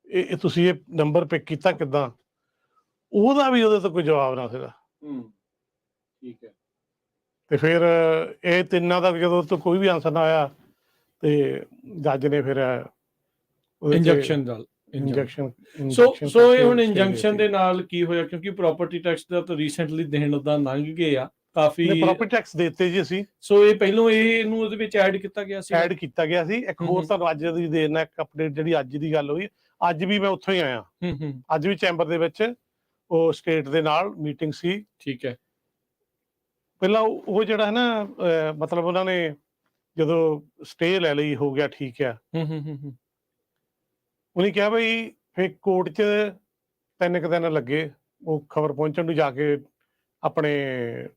ਇਹ ਤੁਸੀਂ ਇਹ ਨੰਬਰ ਪਿਕ ਕੀਤਾ ਕਿੱਦਾਂ? ਉਹਦਾ ਵੀ ਉਹਦੇ ਤੋਂ ਕੋਈ ਜਵਾਬ ਨਾ ਸੀਗਾ। ਠੀਕ ਹੈ। ਤੇ ਫਿਰ ਇਹ ਤਿੰਨਾਂ ਦਾ ਜਦੋਂ ਤੋਂ ਕੋਈ ਵੀ ਆਂਸਰ ਨਾ ਆਇਆ ਤੇ ਜੱਜ ਨੇ ਫਿਰ ਇੰਜੈਕਸ਼ਨ ਇਹ ਹੁਣ ਇੰਜੰਕਸ਼ਨ ਦੇ ਨਾਲ ਕੀ ਹੋਇਆ, ਕਿਉਂਕਿ ਪ੍ਰਾਪਰਟੀ ਟੈਕਸ ਦਾ ਤਾਂ ਰੀਸੈਂਟਲੀ ਦਿਨ ਉਹਦਾ ਲੰਘ ਗਏ ਆ ਕਾਫੀ, ਪ੍ਰਾਪਰਟੀ ਟੈਕਸ ਦਿੱਤੇ ਜੀ ਅਸੀਂ। ਸੋ ਇਹ ਪਹਿਲੋਂ ਇਹਨੂੰ ਉਹਦੇ ਵਿੱਚ ਐਡ ਕੀਤਾ ਗਿਆ ਸੀ। ਇੱਕ ਹੋਰ ਤੁਹਾਨੂੰ ਅੱਜ ਦੀ ਦੇਰ ਨਾਲ ਇੱਕ ਅਪਡੇਟ, ਜਿਹੜੀ ਅੱਜ ਦੀ ਗੱਲ ਹੋਈ, ਅੱਜ ਵੀ ਮੈਂ ਉੱਥੋਂ ਹੀ ਆਇਆ। ਅੱਜ ਵੀ ਚੈਂਬਰ ਦੇ ਵਿੱਚ ਉਹ ਸਟੇਟ ਦੇ ਨਾਲ ਮੀਟਿੰਗ ਸੀ। ਠੀਕ ਹੈ। ਪਹਿਲਾਂ ਉਹ ਜਿਹੜਾ ਹੈ ਨਾ ਮਤਲਬ ਉਹਨਾਂ ਨੇ ਜਦੋਂ ਸਟੇ ਲੈ ਲਈ, ਹੋ ਗਿਆ ਠੀਕ ਆ, ਉਹਨੇ ਕਿਹਾ ਬਈ ਫਿਰ ਕੋਰਟ 'ਚ 3 ਕੁ ਦਿਨ ਲੱਗੇ ਉਹ ਖਬਰ ਪਹੁੰਚਣ ਨੂੰ, ਜਾ ਕੇ ਆਪਣੇ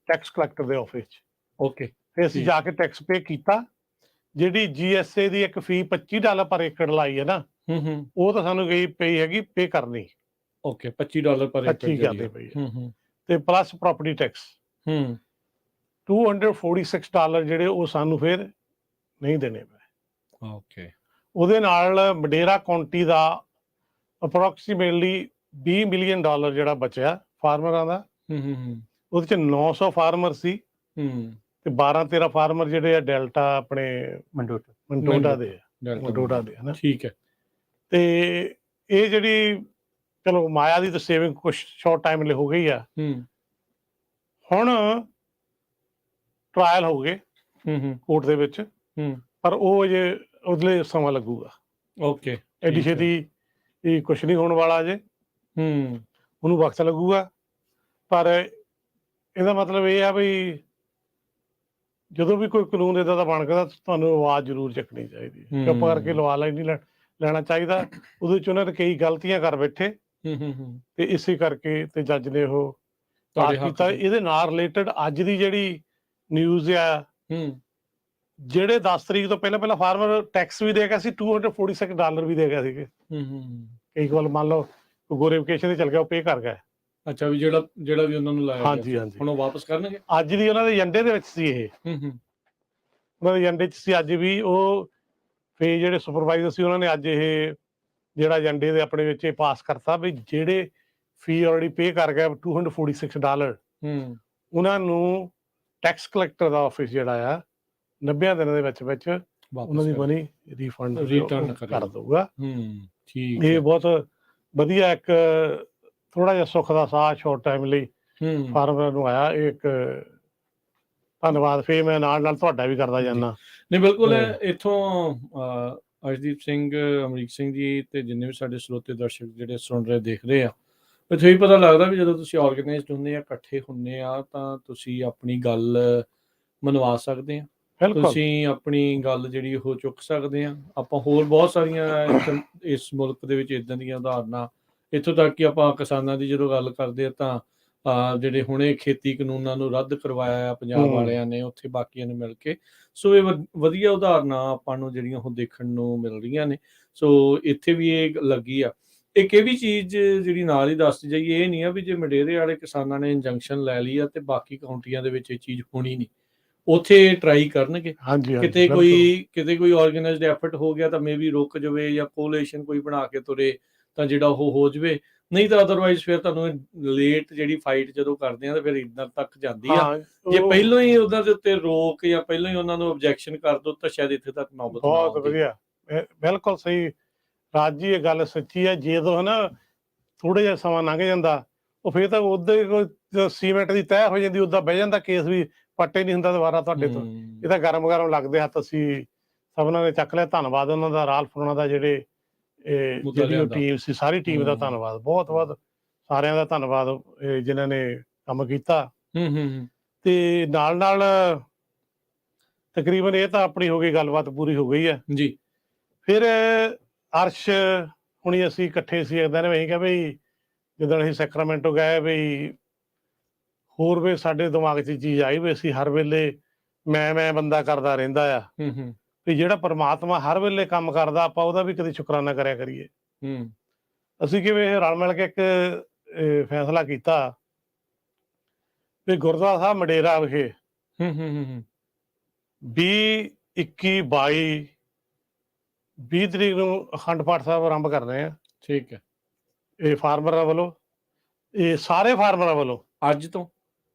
ਟੈਕਸ ਕਲੈਕਟਰ ਦੇ ਆਫਿਸ 'ਚ। ਓਕੇ। ਫਿਰ ਅਸੀਂ ਜਾ ਕੇ ਟੈਕਸ ਪੇ ਕੀਤਾ। ਜਿਹੜੀ GSA ਦੀ ਇੱਕ ਫੀ $25 ਪਰ ਏਕੜ ਲਾਈ ਹੈ ਨਾ, ਉਹ ਤਾਂ ਸਾਨੂੰ ਗਈ ਪਈ ਹੈਗੀ ਪੇ ਕਰਨੀ। ਓਕੇ, $25 ਪਰ ਏਕੜ ਕਰਨੀ ਪਈ ਹੈ। ਤੇ ਪਲੱਸ ਪ੍ਰਾਪਰਟੀ ਟੈਕਸ $246 ਜਿਹੜੇ ਉਹ ਸਾਨੂੰ ਫਿਰ ਨਹੀਂ ਦੇਣੇ ਪਏ। ਓਕੇ। ਉਹਦੇ ਨਾਲ ਮਡੇਰਾ ਕਾਉਂਟੀ ਦਾ ਅਪਰੋਕਸੀਮੇਟਲੀ $20 ਮਿਲੀਅਨ ਜਿਹੜਾ ਬਚਿਆ ਫਾਰਮਰਾਂ ਦਾ। ਉਹਦੇ 'ਚ 900 ਫਾਰਮਰ ਸੀ ਤੇ 12-13 ਫਾਰਮਰ ਜਿਹੜੇ ਆ ਡੈਲਟਾ ਆਪਣੇ ਮੰਡੋਡਾ ਦੇ ਹਨਾ। ਠੀਕ ਹੈ। ਤੇ ਇਹ ਜਿਹੜੀ ਚਲੋ ਮਾਇਆ ਦੀ ਤਾਂ ਸੇਵਿੰਗ ਕੁਛ ਸ਼ਾਰਟ ਟਾਈਮ ਲਈ ਹੋ ਗਈ ਆ। ਹੁਣ ਟਰਾਇਲ ਹੋ ਗਏ ਕੋਰਟ ਦੇ ਵਿੱਚ, ਪਰ ਉਹ ਅਜੇ ਉਹਦੇ ਲਈ ਸਮਾਂ ਲੱਗੂਗਾ। ਓਕੇ। ਐਡੀ ਛੇਤੀ ਕੁਛ ਨਹੀਂ ਹੋਣ ਵਾਲਾ ਅਜੇ, ਉਹਨੂੰ ਵਕਤ ਲੱਗੂਗਾ। ਪਰ ਇਹਦਾ ਮਤਲਬ ਇਹ ਆ ਵੀ ਜਦੋਂ ਵੀ ਕੋਈ ਕਾਨੂੰਨ ਇੱਦਾਂ ਦਾ ਬਣਦਾ ਤੁਹਾਨੂੰ ਆਵਾਜ਼ ਜ਼ਰੂਰ ਚੱਕਣੀ ਚਾਹੀਦੀ ਹੈ। ਚੁੱਪ ਕਰਕੇ ਲਵਾ ਨਹੀਂ ਲੈਣਾ ਚਾਹੀਦਾ। ਉਹਦੇ 'ਚ ਉਹਨਾਂ ਨੇ ਕਈ ਗਲਤੀਆਂ ਕਰ ਬੈਠੇ ਤੇ ਇਸੇ ਕਰਕੇ ਤੇ ਜੱਜ ਨੇ ਉਹ ਪਾਸ ਕੀਤਾ। ਇਹਦੇ ਨਾਲ ਰਿਲੇਟਡ ਅੱਜ ਦੀ ਜਿਹੜੀ ਨਿਊਜ਼ ਆ, ਜਿਹੜੇ 10 ਤਰੀਕ ਤੋਂ ਪਹਿਲਾਂ ਫਾਰਮਰ ਟੈਕਸ ਵੀ ਦੇ ਗਿਆ ਸੀ, $246 ਵੀ ਦੇ ਗਿਆ ਸੀਗੇ। ਕਈ ਵਾਰ ਮੰਨ ਲਓ ਗੋਰੀਫਿਕੇਸ਼ਨ ਤੇ ਚੱਲ ਗਿਆ, ਉਹ ਪੇ ਕਰ ਗਏ। ਅੱਛਾ, ਵੀ ਜਿਹੜਾ ਵੀ ਉਹਨਾਂ ਨੂੰ ਲਾਇਆ ਹਾਂਜੀ ਹੁਣ ਉਹ ਵਾਪਸ ਕਰਨਗੇ। ਅੱਜ ਦੀ ਉਹਨਾਂ ਦੇ ਏਜੰਡੇ ਦੇ ਵਿੱਚ ਸੀ ਇਹ, ਉਹਨਾਂ ਦੇ ਏਜੰਡੇ 'ਚ ਸੀ ਅੱਜ ਵੀ। ਉਹ ਫਿਰ ਜਿਹੜੇ ਸੁਪਰਵਾਈਜ਼ਰ ਸੀ ਉਹਨਾਂ ਨੇ ਅੱਜ ਇਹ ਜਿਹੜਾ ਏਜੰਡੇ ਦੇ ਆਪਣੇ ਵਿੱਚ ਇਹ ਪਾਸ ਕਰਤਾ ਵੀ ਜਿਹੜੇ ਫੀ ਆਲਰੇਡੀ ਪੇ ਕਰ ਗਿਆ $246, ਉਹਨਾਂ ਨੂੰ ਟੈਕਸ ਕਲੈਕਟਰ ਦਾ ਆਫਿਸ ਜਿਹੜਾ ਆ 90 ਦਿਨਾਂ ਦੇ ਵਿੱਚ ਉਹਨਾਂ ਦੀ ਮਨੀ ਰਿਟਰਨ ਕਰ ਦਊਗਾ। ਇਹ ਬਹੁਤ ਵਧੀਆ ਇੱਕ ਥੋੜਾ ਜਿਹਾ ਸੁੱਖ ਦਾ ਸਾਹ ਸ਼ਾਰਟ ਟਾਈਮ ਲਈ ਫਾਰਮਰ ਨੂੰ ਆਇਆ। ਇੱਕ ਧੰਨਵਾਦ ਫਿਰ ਮੈਂ ਨਾਲ ਤੁਹਾਡਾ ਵੀ ਕਰਦਾ ਜਾਂਦਾ। ਨਹੀਂ, ਬਿਲਕੁਲ। ਇੱਥੋਂ ਅਰਸ਼ਦੀਪ ਸਿੰਘ, ਅਮਰੀਕ ਸਿੰਘ ਜੀ ਤੇ ਜਿੰਨੇ ਵੀ ਸਾਡੇ ਸਰੋਤੇ ਦਰਸ਼ਕ ਜਿਹੜੇ ਸੁਣ ਰਹੇ ਦੇਖ ਰਹੇ ਆ, ਇੱਥੋਂ ਹੀ ਪਤਾ ਲੱਗਦਾ ਵੀ ਜਦੋਂ ਤੁਸੀਂ ਆਰਗੇਨਾਈਜ਼ਡ ਹੁੰਦੇ ਆ, ਇਕੱਠੇ ਹੁੰਦੇ ਆ, ਤਾਂ ਤੁਸੀਂ ਆਪਣੀ ਗੱਲ ਮਨਵਾ ਸਕਦੇ ਆ। ਤੁਸੀਂ ਆਪਣੀ ਗੱਲ ਜਿਹੜੀ ਉਹ ਚੁੱਕ ਸਕਦੇ ਆ। ਆਪਾਂ ਹੋਰ ਬਹੁਤ ਸਾਰੀਆਂ ਇਸ ਮੁਲਕ ਦੇ ਵਿੱਚ ਇੱਦਾਂ ਦੀਆਂ ਉਦਾਹਰਨਾਂ, ਇੱਥੋਂ ਤੱਕ ਕਿ ਆਪਾਂ ਕਿਸਾਨਾਂ ਦੀ ਜਦੋਂ ਗੱਲ ਕਰਦੇ ਆ ਤਾਂ ਜਿਹੜੇ ਹੁਣੇ ਖੇਤੀ ਕਾਨੂੰਨਾਂ ਨੂੰ ਰੱਦ ਕਰਵਾਇਆ ਪੰਜਾਬ ਵਾਲਿਆਂ ਨੇ, ਉੱਥੇ ਬਾਕੀਆਂ ਨੇ ਮਿਲ ਕੇ। ਸੋ ਇਹ ਵਧੀਆ ਉਦਾਹਰਨਾਂ ਆਪਾਂ ਨੂੰ ਜਿਹੜੀਆਂ ਉਹ ਦੇਖਣ ਨੂੰ ਮਿਲ ਰਹੀਆਂ ਨੇ। ਸੋ ਇੱਥੇ ਵੀ ਇਹ ਲੱਗੀ ਆ। ਇੱਕ ਇਹ ਵੀ ਚੀਜ਼ ਜਿਹੜੀ ਨਾਲ ਹੀ ਦੱਸਦੀ ਜਾਈਏ, ਇਹ ਨਹੀਂ ਆ ਵੀ ਜੇ ਮਡੇਰੇ ਵਾਲੇ ਕਿਸਾਨਾਂ ਨੇ ਇੰਜੰਕਸ਼ਨ ਲੈ ਲਈ ਆ ਤੇ ਬਾਕੀ ਕਾਉਂਟੀਆਂ ਦੇ ਵਿੱਚ ਇਹ ਚੀਜ਼ ਹੋਣੀ ਨਹੀਂ, ਉੱਥੇ ਟਰਾਈ ਕਰਨਗੇ। ਕਿਤੇ ਕੋਈ ਆਰਗੇਨਾਈਜ਼ਡ ਐਫਰਟ ਹੋ ਗਿਆ ਤਾਂ ਮੇਬੀ ਰੁਕ ਜਾਵੇ, ਜਾਂ ਕੋਲੇਸ਼ਨ ਕੋਈ ਬਣਾ ਕੇ ਤੁਰੇ ਤਾਂ ਜਿਹੜਾ ਉਹ ਹੋ ਜਾਵੇ। ਨਹੀਂ ਤਾਂ ਅਦਰਵਾਈਜ਼ ਫਿਰ ਤੁਹਾਨੂੰ ਲੇਟ ਜਿਹੜੀ ਫਾਈਟ ਜਦੋਂ ਕਰਦੇ ਆ ਤਾਂ ਫਿਰ ਇੱਧਰ ਤੱਕ ਜਾਂਦੀ ਆ। ਜੇ ਪਹਿਲਾਂ ਹੀ ਉਹਨਾਂ ਦੇ ਉੱਤੇ ਰੋਕ ਜਾਂ ਪਹਿਲਾਂ ਹੀ ਉਹਨਾਂ ਨੂੰ ਆਬਜੈਕਸ਼ਨ ਕਰ ਦੋ ਤਾਂ ਸ਼ਾਇਦ ਇੱਥੇ ਤੱਕ ਨੌਬਤ ਨਾ ਆਉਂਦੀ। ਬਹੁਤ ਵਧੀਆ, ਬਿਲਕੁਲ ਸਹੀ ਰਾਜ ਜੀ, ਇਹ ਗੱਲ ਸੱਚੀ ਹੈ। ਜਦੋਂ ਹਨਾ ਥੋੜਾ ਜਿਹਾ ਸਮਾਂ ਲੰਘ ਜਾਂਦਾ, ਉਹ ਫਿਰ ਤਾਂ ਉਦਾਂ ਹੀ ਸੀਮੈਂਟ ਦੀ ਤੈਅ ਹੋ ਜਾਂਦੀ, ਉਦਾਂ ਬਹਿ ਜਾਂਦਾ ਕੇਸ, ਵੀ ਪੱਟੇ ਨਹੀਂ ਹੁੰਦਾ ਦੁਬਾਰਾ ਤੁਹਾਡੇ ਤੋਂ। ਇਹ ਤਾਂ ਗਰਮ ਲੱਗਦੇ ਹੱਥ। ਅਸੀਂ ਸਭਨਾਂ ਨੇ ਚੱਕ ਲਿਆ। ਧੰਨਵਾਦ ਉਹਨਾਂ ਦਾ, ਰਾਲਫ ਹੋਣਾ ਦਾ, ਜਿਹੜੀ ਟੀਮ ਸੀ, ਸਾਰੀ ਟੀਮ ਦਾ ਧੰਨਵਾਦ, ਬਹੁਤ ਬਹੁਤ ਸਾਰਿਆਂ ਦਾ ਧੰਨਵਾਦ ਜਿਨ੍ਹਾਂ ਨੇ ਕੰਮ ਕੀਤਾ। ਤੇ ਨਾਲ ਤਕਰੀਬਨ ਇਹ ਤਾਂ ਆਪਣੀ ਹੋ ਗਈ, ਗੱਲਬਾਤ ਪੂਰੀ ਹੋ ਗਈ ਹੈ ਜੀ। ਫਿਰ ਅਰਸ਼ ਹੁਣੀ ਅਸੀਂ ਇਕੱਠੇ ਸੀ ਇੱਕ ਦਿਨ, ਅਸੀਂ ਕਿਹਾ ਬਈ ਜਦੋਂ ਅਸੀਂ ਸੈਕਰਾਮੈਂਟੋ ਗਏ ਬਈ ਹੋਰ ਵੀ ਸਾਡੇ ਦਿਮਾਗ 'ਚ ਚੀਜ਼ ਆਈ ਵੀ ਅਸੀਂ ਹਰ ਵੇਲੇ ਮੈਂ ਬੰਦਾ ਕਰਦਾ ਰਹਿੰਦਾ ਆ, ਵੀ ਜਿਹੜਾ ਪਰਮਾਤਮਾ ਹਰ ਵੇਲੇ ਕੰਮ ਕਰਦਾ ਆਪਾਂ ਉਹਦਾ ਵੀ ਕਦੇ ਸ਼ੁਕਰਾਨਾ ਕਰਿਆ ਕਰੀਏ। ਅਸੀਂ ਕਿਵੇਂ ਰਲ ਮਿਲ ਕੇ ਇੱਕ ਫੈਸਲਾ ਕੀਤਾ ਵੀ ਗੁਰਦੁਆਰਾ ਸਾਹਿਬ ਮਡੇਰਾ ਵਿਖੇ 20, 21, 22, 20 ਤਰੀਕ ਨੂੰ ਅਖੰਡ ਪਾਠ ਸਾਹਿਬ ਆਰੰਭ ਕਰ ਰਹੇ ਆ। ਠੀਕ ਹੈ। ਇਹ ਫਾਰਮਰਾਂ ਵੱਲੋਂ, ਇਹ ਸਾਰੇ ਫਾਰਮਰਾਂ ਵੱਲੋਂ ਅੱਜ ਤੋਂ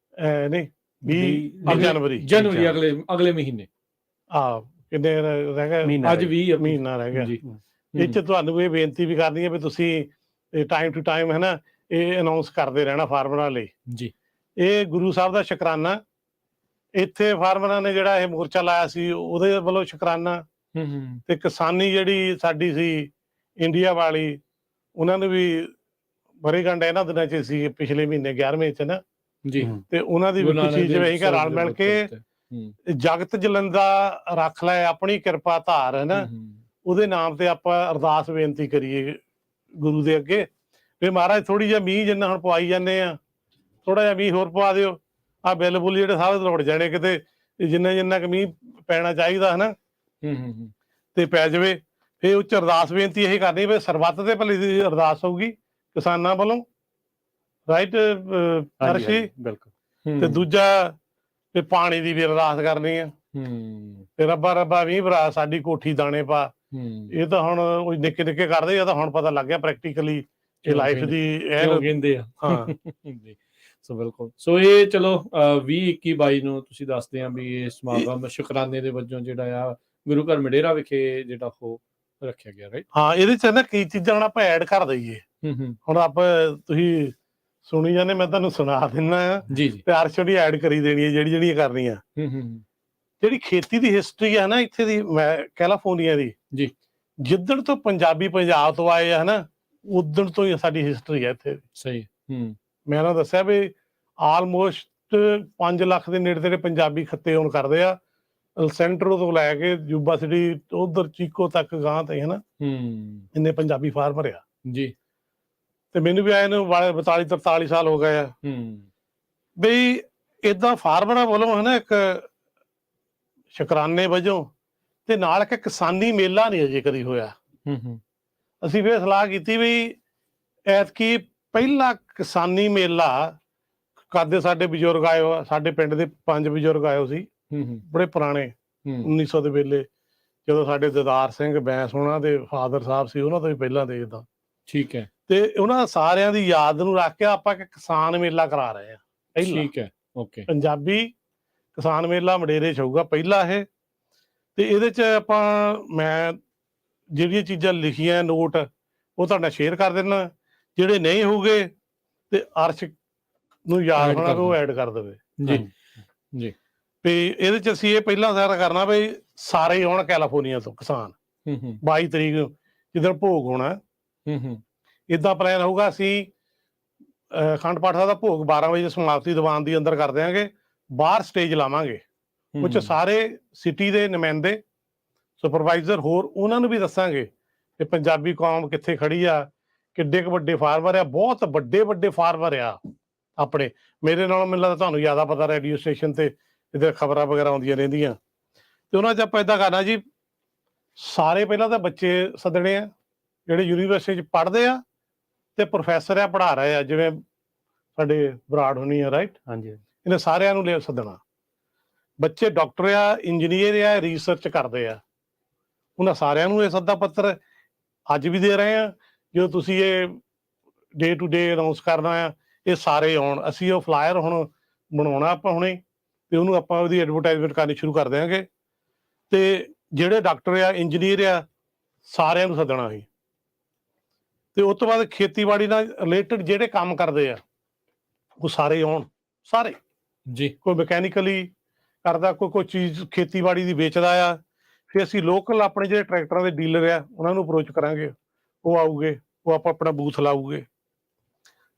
ਨਹੀਂ 20 ਅਗਲੇ ਜਨਵਰੀ ਜਨਵਰੀ ਅਗਲੇ ਮਹੀਨੇ ਕਿੰਨੇ ਰਹਿ ਗਏ? ਅੱਜ 20 ਮਹੀਨਾ ਰਹਿ ਗਿਆ। ਜੀ। ਇਹ 'ਚ ਤੁਹਾਨੂੰ ਇਹ ਬੇਨਤੀ ਵੀ ਕਰਨੀ ਹੈ ਵੀ ਤੁਸੀਂ ਟਾਈਮ ਟੂ ਟਾਈਮ ਹੈ ਨਾ ਇਹ ਅਨਾਉਂਸ ਕਰਦੇ ਰਹਿਣਾ ਫਾਰਮਰਾਂ ਲਈ ਜੀ। ਇਹ ਗੁਰੂ ਸਾਹਿਬ ਦਾ ਸ਼ੁਕਰਾਨਾ। ਇੱਥੇ ਫਾਰਮਰਾਂ ਨੇ ਜਿਹੜਾ ਇਹ ਮੋਰਚਾ ਲਾਇਆ ਸੀ ਉਹਦੇ ਵੱਲੋਂ ਸ਼ੁਕਰਾਨਾ। ਤੇ ਕਿਸਾਨੀ ਜਿਹੜੀ ਸਾਡੀ ਸੀ ਇੰਡੀਆ ਵਾਲੀ, ਉਹਨਾਂ ਨੂੰ ਵੀ ਵਰ੍ਹੇਗੰਢ ਇਹਨਾਂ ਦਿਨਾਂ 'ਚ ਸੀ ਪਿਛਲੇ ਮਹੀਨੇ 11ਵੇਂ 'ਚ ਨਾ ਜੀ। ਤੇ ਉਹਨਾਂ ਦੀ ਵੀ ਖੁਸ਼ੀ ਜਿਵੇਂ ਕਿ ਰਲ ਮਿਲ ਕੇ ਜਗਤ ਜਲੰਦਾ ਰੱਖ ਲੈ ਆਪਣੀ ਕਿਰਪਾ ਧਾਰ ਹੈ ਨਾ, ਉਹਦੇ ਨਾਮ ਤੇ ਆਪਾਂ ਅਰਦਾਸ ਬੇਨਤੀ ਕਰੀਏ ਗੁਰੂ ਦੇ ਅੱਗੇ ਵੀ ਮਹਾਰਾਜ ਥੋੜੀ ਜਿਹੀ ਮੀਂਹ ਜਿੰਨਾ ਹੁਣ ਪਵਾਈ ਜਾਂਦੇ ਆ, ਥੋੜਾ ਜਿਹਾ ਮੀਂਹ ਹੋਰ ਪਵਾ ਦਿਓ। ਆਹ ਬਿੱਲ ਬੁੱਲ ਜਿਹੜੇ ਸਾਰੇ ਦੌੜ ਜਾਣੇ ਕਿਤੇ, ਜਿੰਨਾ ਕੁ ਮੀਂਹ ਪੈਣਾ ਚਾਹੀਦਾ ਹਨਾ ਤੇ ਪੈ ਜਾਵੇ। ਫਿਰ ਉੱਚ ਅਰਦਾਸ ਬੇਨਤੀ ਇਹ ਕਰਨੀ ਵੀ ਸਰਬੱਤ ਦੇ ਭਲੇ ਦੀ ਅਰਦਾਸ ਹੋਊਗੀ ਕਿਸਾਨਾਂ ਵੱਲੋਂ, ਰਾਈਟ ਅਰਸ਼ੀ? ਬਿਲਕੁਲ। ਤੇ ਦੂਜਾ ਤੇ ਪਾਣੀ ਦੀ ਵੀ ਅਰਦਾਸ ਕਰਨੀ ਆ ਤੇ ਰੱਬਾ ਮੀਂਹ ਭਰਾ ਸਾਡੀ ਕੋਠੀ ਦਾਣੇ ਪਾ। ਇਹ ਤਾਂ ਹੁਣ ਉਹ ਨਿੱਕੇ ਨਿੱਕੇ ਕਰਦੇ ਆ, ਤਾਂ ਹੁਣ ਪਤਾ ਲੱਗ ਗਿਆ ਪ੍ਰੈਕਟੀਕਲੀ ਇਹ ਲਾਈਫ ਦੀ ਕਹਿੰਦੇ ਆ। ਹਾਂ ਜੀ। ਸੋ ਬਿਲਕੁਲ। ਸੋ ਇਹ ਚਲੋ 20-21-22 ਨੂੰ ਤੁਸੀਂ ਦੱਸਦੇ ਆ ਵੀ ਇਹ ਸਮਾਗਮ ਸ਼ੁਕਰਾਨੇ ਦੇ ਵਜੋਂ ਜਿਹੜਾ ਆ ਗੁਰੂ ਘਰ ਮਡੇਰਾ ਵਿਖੇ ਜਿਹੜਾ ਉਹ ਰੱਖਿਆ ਗਿਆ, ਰਾਈਟ? ਹਾਂ, ਇਹਦੇ ਚ ਨਾ ਕਈ ਚੀਜ਼ਾਂ ਹੁਣ ਆਪਾਂ ਐਡ ਕਰ ਦਈਏ। ਹੁਣ ਆਪਾਂ ਤੁਸੀਂ ਸੁਣੀ ਜਾਂਦੇ, ਮੈਂ ਤੁਹਾਨੂੰ ਸੁਣਾ ਦਿੰਦਾ ਆ ਜੀ। ਪਿਆਰ ਛੋਟੀ ਐਡ ਕਰੀ ਦੇਣੀ ਹੈ ਜਿਹੜੀਆਂ ਕਰਨੀਆਂ। ਜਿਹੜੀ ਖੇਤੀ ਦੀ ਹਿਸਟਰੀ ਹੈ ਨਾ ਇੱਥੇ ਦੀ, ਕੈਲੀਫੋਰਨੀਆ ਦੀ ਜੀ, ਜਿੱਦਣ ਤੋਂ ਪੰਜਾਬੀ ਪੰਜਾਬ ਤੋਂ ਆਏ ਆ ਨਾ ਉਦਣ ਤੋਂ ਹੀ ਸਾਡੀ ਹਿਸਟਰੀ ਹੈ ਇੱਥੇ। ਸਹੀ। ਮੈਂ ਉਹਨਾਂ ਦੱਸਿਆ ਵੀ ਆਲਮੋਸਟ 5 ਲੱਖ ਦੇ ਨੇੜੇ ਤੇੜੇ ਪੰਜਾਬੀ ਖੱਤੇ ਹੁਣ ਕਰਦੇ ਆ, ਸੈਂਟਰੋ ਤੋਂ ਲੈ ਕੇ ਜੂਬਾ ਸਿਟੀ ਉਧਰ ਚੀਕੋ ਤੱਕ ਗਾਂ ਤੇ ਹਨਾ ਇੰਨੇ ਪੰਜਾਬੀ ਫਾਰਮਰ ਆ ਜੀ। ਤੇ ਮੈਨੂੰ ਵੀ ਆਏ ਨੂੰ 42-43 ਸਾਲ ਹੋ ਗਏ ਆ। ਬਈ ਏਦਾਂ ਫਾਰਮਰਾਂ ਵੱਲੋਂ ਹਨਾ ਇੱਕ ਸ਼ੁਕਰਾਨੇ ਵਜੋਂ ਤੇ ਨਾਲ ਇੱਕ ਕਿਸਾਨੀ ਮੇਲਾ ਨਹੀਂ ਅਜੇ ਕਦੀ ਹੋਇਆ। ਅਸੀਂ ਫਿਰ ਸਲਾਹ ਕੀਤੀ ਵੀ ਐਤਕੀ ਪਹਿਲਾ ਕਿਸਾਨੀ ਮੇਲਾ ਕਰਦੇ ਸਾਡੇ ਬਜ਼ੁਰਗ ਆਏ ਹੋ, ਸਾਡੇ ਪਿੰਡ ਦੇ 5 ਬਜ਼ੁਰਗ ਆਏ ਸੀ ਬੜੇ ਪੁਰਾਣੇ 1900 ਦੇ ਵੇਲੇ, ਜਦੋਂ ਸਾਡੇ ਦਿਦਾਰ ਸਿੰਘ ਬੈਂਸ ਉਹਨਾਂ ਦੇ ਫਾਦਰ ਸਾਹਿਬ ਸੀ, ਉਹਨਾਂ ਤੋਂ ਵੀ ਪਹਿਲਾਂ ਦੇ ਜਿੱਦਾਂ। ਠੀਕ ਹੈ। ਤੇ ਉਹਨਾਂ ਸਾਰਿਆਂ ਦੀ ਯਾਦ ਨੂੰ ਰੱਖ ਕੇ ਆਪਾਂ ਇੱਕ ਕਿਸਾਨ ਮੇਲਾ ਕਰਾ ਰਹੇ ਆ ਪਹਿਲਾਂ। ਠੀਕ ਹੈ। ਓਕੇ। ਪੰਜਾਬੀ ਕਿਸਾਨ ਮੇਲਾ ਮਡੇਰੇ 'ਚ ਹੋਊਗਾ ਪਹਿਲਾ ਇਹ। ਤੇ ਇਹਦੇ 'ਚ ਮੈਂ ਜਿਹੜੀਆਂ ਚੀਜ਼ਾਂ ਲਿਖੀਆਂ ਨੋਟ ਉਹ ਤੁਹਾਡਾ ਸ਼ੇਅਰ ਕਰ ਦੇਣਾ, ਜਿਹੜੇ ਨਹੀਂ ਹੋਊਗੇ ਤੇ ਅਰਸ਼ ਨੂੰ ਯਾਦ ਹੋਣਾ ਉਹ ਐਡ ਕਰ ਦੇਵੇ। ਜੀ ਜੀ। ਤੇ ਇਹਦੇ 'ਚ ਅਸੀਂ ਇਹ ਪਹਿਲਾਂ ਸਾਰਾ ਕਰਨਾ ਵੀ ਸਾਰੇ ਹੀ ਆਉਣ ਕੈਲੀਫੋਰਨੀਆ ਤੋਂ ਕਿਸਾਨ 22 ਤਰੀਕ ਨੂੰ ਜਿੱਦਣ ਭੋਗ ਹੋਣਾ। ਏਦਾਂ ਪਲਾਨ ਹੋਊਗਾ, ਅਸੀਂ ਅਖੰਡ ਪਾਠ ਸਾਹਿਬ ਦਾ ਭੋਗ 12 ਵਜੇ ਸਮਾਪਤੀ ਦੀਵਾਨ ਦੀ ਅੰਦਰ ਕਰ ਦਿਆਂਗੇ, ਬਾਹਰ ਸਟੇਜ ਲਾਵਾਂਗੇ। ਉਹ 'ਚ ਸਾਰੇ ਸਿਟੀ ਦੇ ਨੁਮਾਇੰਦੇ, ਸੁਪਰਵਾਈਜ਼ਰ ਹੋਰ ਉਹਨਾਂ ਨੂੰ ਵੀ ਦੱਸਾਂਗੇ ਕਿ ਪੰਜਾਬੀ ਕੌਮ ਕਿੱਥੇ ਖੜੀ ਆ, ਕਿੱਡੇ ਕੁ ਵੱਡੇ ਫਾਰਮਰ ਆ, ਬਹੁਤ ਵੱਡੇ ਫਾਰਮਰ ਆ ਆਪਣੇ। ਮੇਰੇ ਨਾਲੋਂ ਮੈਨੂੰ ਲੱਗਦਾ ਤੁਹਾਨੂੰ ਜ਼ਿਆਦਾ ਪਤਾ, ਰੇਡੀਓ ਸਟੇਸ਼ਨ ਤੇ ਇੱਧਰ ਖਬਰਾਂ ਵਗੈਰਾ ਆਉਂਦੀਆਂ ਰਹਿੰਦੀਆਂ। ਤੇ ਉਹਨਾਂ 'ਚ ਆਪਾਂ ਏਦਾਂ ਕਰਨਾ ਜੀ, ਸਾਰੇ ਪਹਿਲਾਂ ਤਾਂ ਬੱਚੇ ਸੱਦਣੇ ਆ ਜਿਹੜੇ ਯੂਨੀਵਰਸਿਟੀ 'ਚ ਪੜ੍ਹਦੇ ਆ ਤੇ ਪ੍ਰੋਫੈਸਰ ਆ ਪੜ੍ਹਾ ਰਹੇ ਆ, ਜਿਵੇਂ ਸਾਡੇ ਬਰਾੜ ਹੋਣੀ ਆ, ਰਾਈਟ? ਹਾਂਜੀ। ਇਹਨਾਂ ਸਾਰਿਆਂ ਨੂੰ ਸੱਦਣਾ। ਬੱਚੇ ਡਾਕਟਰ ਆ, ਇੰਜੀਨੀਅਰ ਆ, ਰਿਸਰਚ ਕਰਦੇ ਆ, ਉਹਨਾਂ ਸਾਰਿਆਂ ਨੂੰ ਇਹ ਸੱਦਾ ਪੱਤਰ ਅੱਜ ਵੀ ਦੇ ਰਹੇ ਆ। ਜਦੋਂ ਤੁਸੀਂ ਇਹ ਡੇ ਟੂ ਡੇ ਅਨਾਉਂਸ ਕਰਨਾ ਆ, ਇਹ ਸਾਰੇ ਆਉਣ। ਅਸੀਂ ਉਹ ਫਲਾਇਰ ਹੁਣ ਬਣਾਉਣਾ ਆਪਾਂ ਹੁਣੇ, ਤੇ ਉਹਨੂੰ ਆਪਾਂ ਉਹਦੀ ਐਡਵਰਟਾਈਜ਼ਮੈਂਟ ਕਰਨੀ ਸ਼ੁਰੂ ਕਰ ਦਿਆਂਗੇ। ਤੇ ਜਿਹੜੇ ਡਾਕਟਰ ਆ, ਇੰਜੀਨੀਅਰ ਆ, ਸਾਰਿਆਂ ਨੂੰ ਸੱਦਣਾ ਸੀ। ਤੇ ਉਸ ਤੋਂ ਬਾਅਦ ਖੇਤੀਬਾੜੀ ਨਾਲ ਰਿਲੇਟਡ ਜਿਹੜੇ ਕੰਮ ਕਰਦੇ ਆ ਉਹ ਸਾਰੇ ਆਉਣ, ਸਾਰੇ ਜੀ। ਕੋਈ ਮਕੈਨੀਕਲੀ ਕਰਦਾ, ਕੋਈ ਚੀਜ਼ ਖੇਤੀਬਾੜੀ ਦੀ ਵੇਚਦਾ ਆ। ਫਿਰ ਅਸੀਂ ਲੋਕਲ ਆਪਣੇ ਜਿਹੜੇ ਟਰੈਕਟਰਾਂ ਦੇ ਡੀਲਰ ਆ ਉਹਨਾਂ ਨੂੰ ਅਪਰੋਚ ਕਰਾਂਗੇ, ਉਹ ਆਊਗੇ, ਉਹ ਆਪਾਂ ਆਪਣਾ ਬੂਥ ਲਾਊਗੇ।